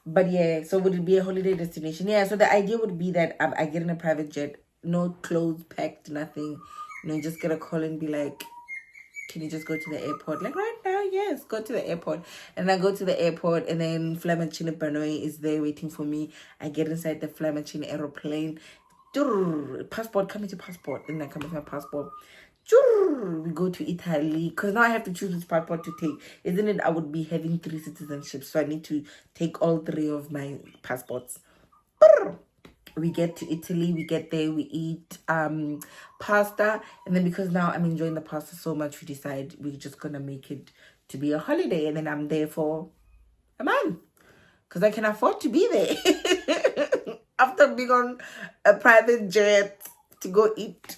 But yeah, so would it be a holiday destination? Yeah, so the idea would be that I get in a private jet, no clothes packed, nothing. Just get a call and be like, can you just go to the airport? Like right now, yes, go to the airport. And I go to the airport, and then Flamachine Panoy is there waiting for me. I get inside the Flamachine aeroplane. Passport, come with your passport. And I come with my passport. We go to Italy. Because now I have to choose which passport to take. Isn't it? I would be having 3 citizenships. So I need to take all 3 of my passports. We get to Italy, we get there, we eat pasta, and then because now I'm enjoying the pasta so much, we decide we're just gonna make it to be a holiday, and then I'm there for a month because I can afford to be there after being on a private jet to go eat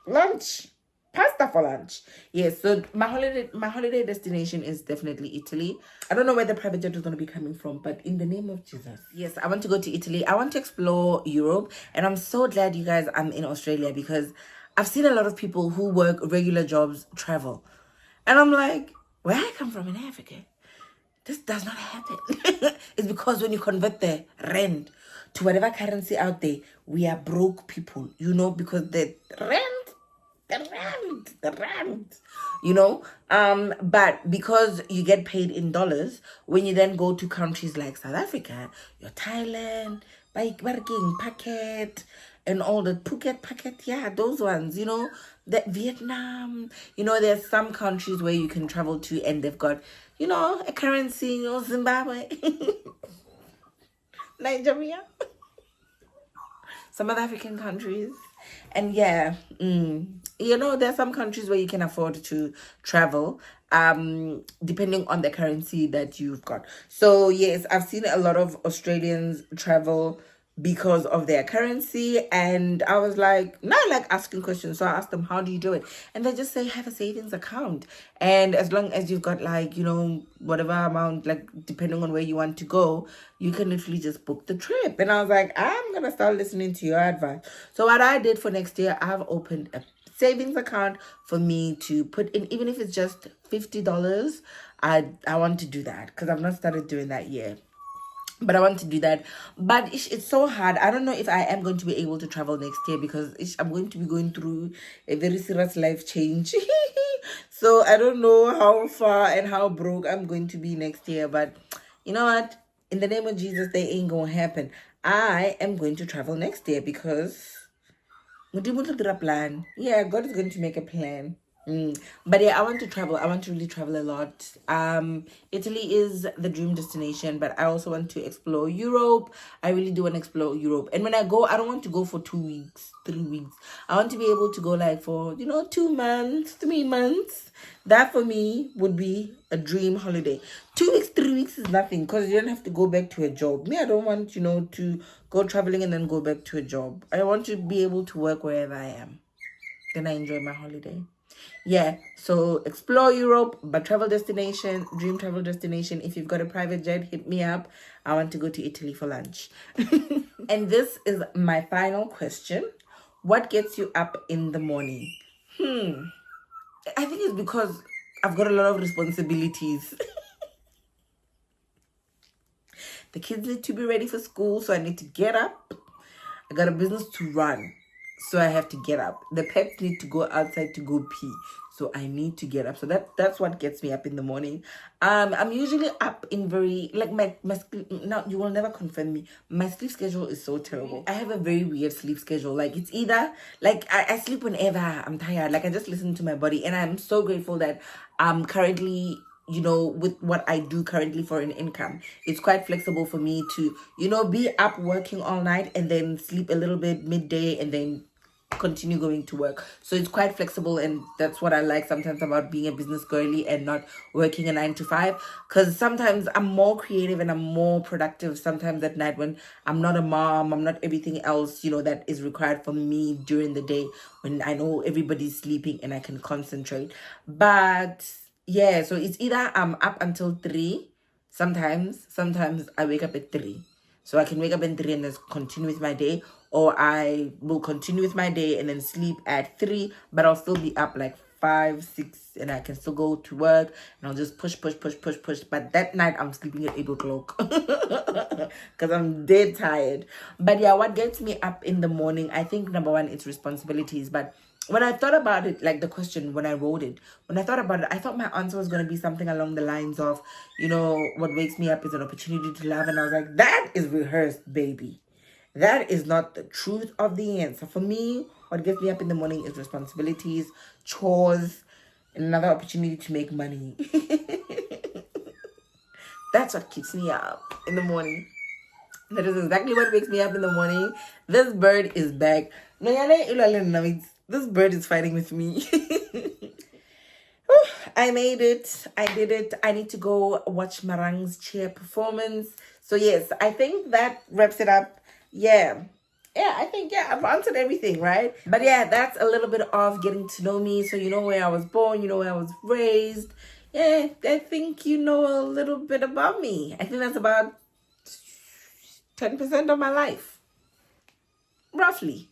lunch. Pasta for lunch. Yes, so my holiday destination is definitely Italy. I don't know where the private jet is going to be coming from, but in the name of Jesus. Yes, I want to go to Italy. I want to explore Europe, and I'm so glad you guys I'm in Australia because I've seen a lot of people who work regular jobs travel. And I'm like, where I come from in Africa, this does not happen. It's because when you convert the rand to whatever currency out there, we are broke people, because the rand, but because you get paid in dollars, when you then go to countries like South Africa, your Thailand, working packet, and all the Phuket packet, yeah, those ones, that Vietnam, there's some countries where you can travel to and they've got, a currency, Zimbabwe, Nigeria, some other African countries. And yeah, you know, there's some countries where you can afford to travel, depending on the currency that you've got. So yes, I've seen a lot of Australians travel because of their currency, and I was like, not like asking questions. So I asked them, how do you do it? And they just say, have a savings account, and as long as you've got, like, you know, whatever amount, like depending on where you want to go, you can literally just book the trip. And I was like, I'm gonna start listening to your advice. So what I did for next year, I've opened a savings account for me to put in, even if it's just $50. I want to do that because I've not started doing that yet, but I want to do that. But it's so hard. I don't know if I am going to be able to travel next year because I'm going to be going through a very serious life change. So I don't know how far and how broke I'm going to be next year. But you know what? In the name of Jesus, they ain't gonna happen. I am going to travel next year because plan. Yeah, God is going to make a plan. But yeah, I want to travel. I want to really travel a lot. Italy is the dream destination, but I also want to explore Europe. I really do want to explore Europe. And when I go, I don't want to go for 2 weeks, 3 weeks. I want to be able to go like for, 2 months, 3 months. That for me would be a dream holiday. 2 weeks, 3 weeks is nothing because you don't have to go back to a job. Me, I don't want, to go traveling and then go back to a job. I want to be able to work wherever I am. Then I enjoy my holiday. Yeah, so explore Europe, but travel destination, dream travel destination. If you've got a private jet, hit me up. I want to go to Italy for lunch. And this is my final question. What gets you up in the morning? I think it's because I've got a lot of responsibilities. The kids need to be ready for school, so I need to get up. I got a business to run, so I have to get up. The pets need to go outside to go pee, so I need to get up. So that's what gets me up in the morning. I'm usually up in very, like, my now you will never confirm me. My sleep schedule is so terrible. I have a very weird sleep schedule. Like, it's either like I sleep whenever I'm tired. Like, I just listen to my body, and I'm so grateful that I'm currently, with what I do currently for an income, it's quite flexible for me to, be up working all night and then sleep a little bit midday and then continue going to work. So it's quite flexible, and that's what I like sometimes about being a business girly and not working a 9 to 5, because sometimes I'm more creative and I'm more productive sometimes at night when I'm not a mom, I'm not everything else, that is required for me during the day when I know everybody's sleeping and I can concentrate. But yeah, so it's either I'm up until 3, sometimes I wake up at 3. So I can wake up at 3 and then continue with my day, or I will continue with my day and then sleep at 3, but I'll still be up like 5, 6, and I can still go to work, and I'll just push. But that night I'm sleeping at 8 o'clock because I'm dead tired. But yeah, what gets me up in the morning, I think number one, it's responsibilities. But when I thought about it, like the question, when I wrote it, when I thought about it, I thought my answer was going to be something along the lines of, what wakes me up is an opportunity to love. And I was like, that is rehearsed, baby. That is not the truth of the answer. For me, what gets me up in the morning is responsibilities, chores, and another opportunity to make money. That's what keeps me up in the morning. That is exactly what wakes me up in the morning. This bird is back. This bird is fighting with me. I made it. I did it. I need to go watch Marang's cheer performance. So yes, I think that wraps it up. Yeah, I think, I've answered everything, right? But yeah, that's a little bit of getting to know me. So you know where I was born, you know where I was raised. Yeah, I think you know a little bit about me. I think that's about 10% of my life, roughly.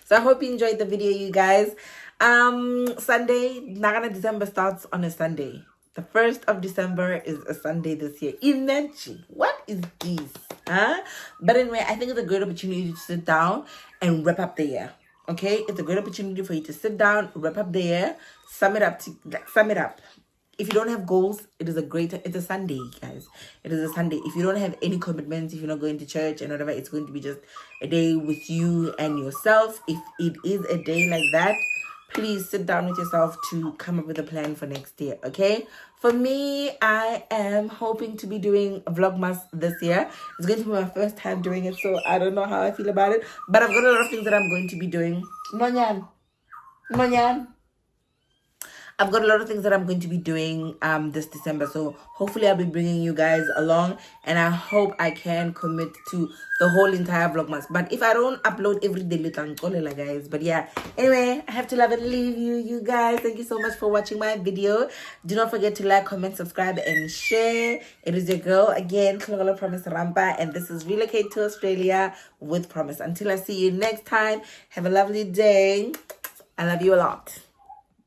So I hope you enjoyed the video, you guys. Sunday, Nagana December starts on a Sunday. The 1st of December is a Sunday this year. Imagine, what is this? Huh? But anyway, I think it's a great opportunity to sit down and wrap up the year. Okay, it's a great opportunity for you to sit down, wrap up the year, sum it up. If you don't have goals, it's a Sunday, guys. It is a Sunday. If you don't have any commitments, if you're not going to church and whatever, it's going to be just a day with you and yourself. If it is a day like that, please sit down with yourself to come up with a plan for next year, okay? For me, I am hoping to be doing Vlogmas this year. It's going to be my first time doing it, so I don't know how I feel about it. But I've got a lot of things that I'm going to be doing. Nonyan. Nonyan. I've got a lot of things that I'm going to be doing this December, so hopefully I'll be bringing you guys along, and I hope I can commit to the whole entire Vlogmas. But if I don't upload every day, guys. But yeah, anyway, I have to love and leave you guys. Thank you so much for watching my video. Do not forget to like, comment, subscribe, and share. It is your girl again, Promise Rampa, and this is Relocate to Australia with Promise. Until I see you next time, have a lovely day. I love you a lot.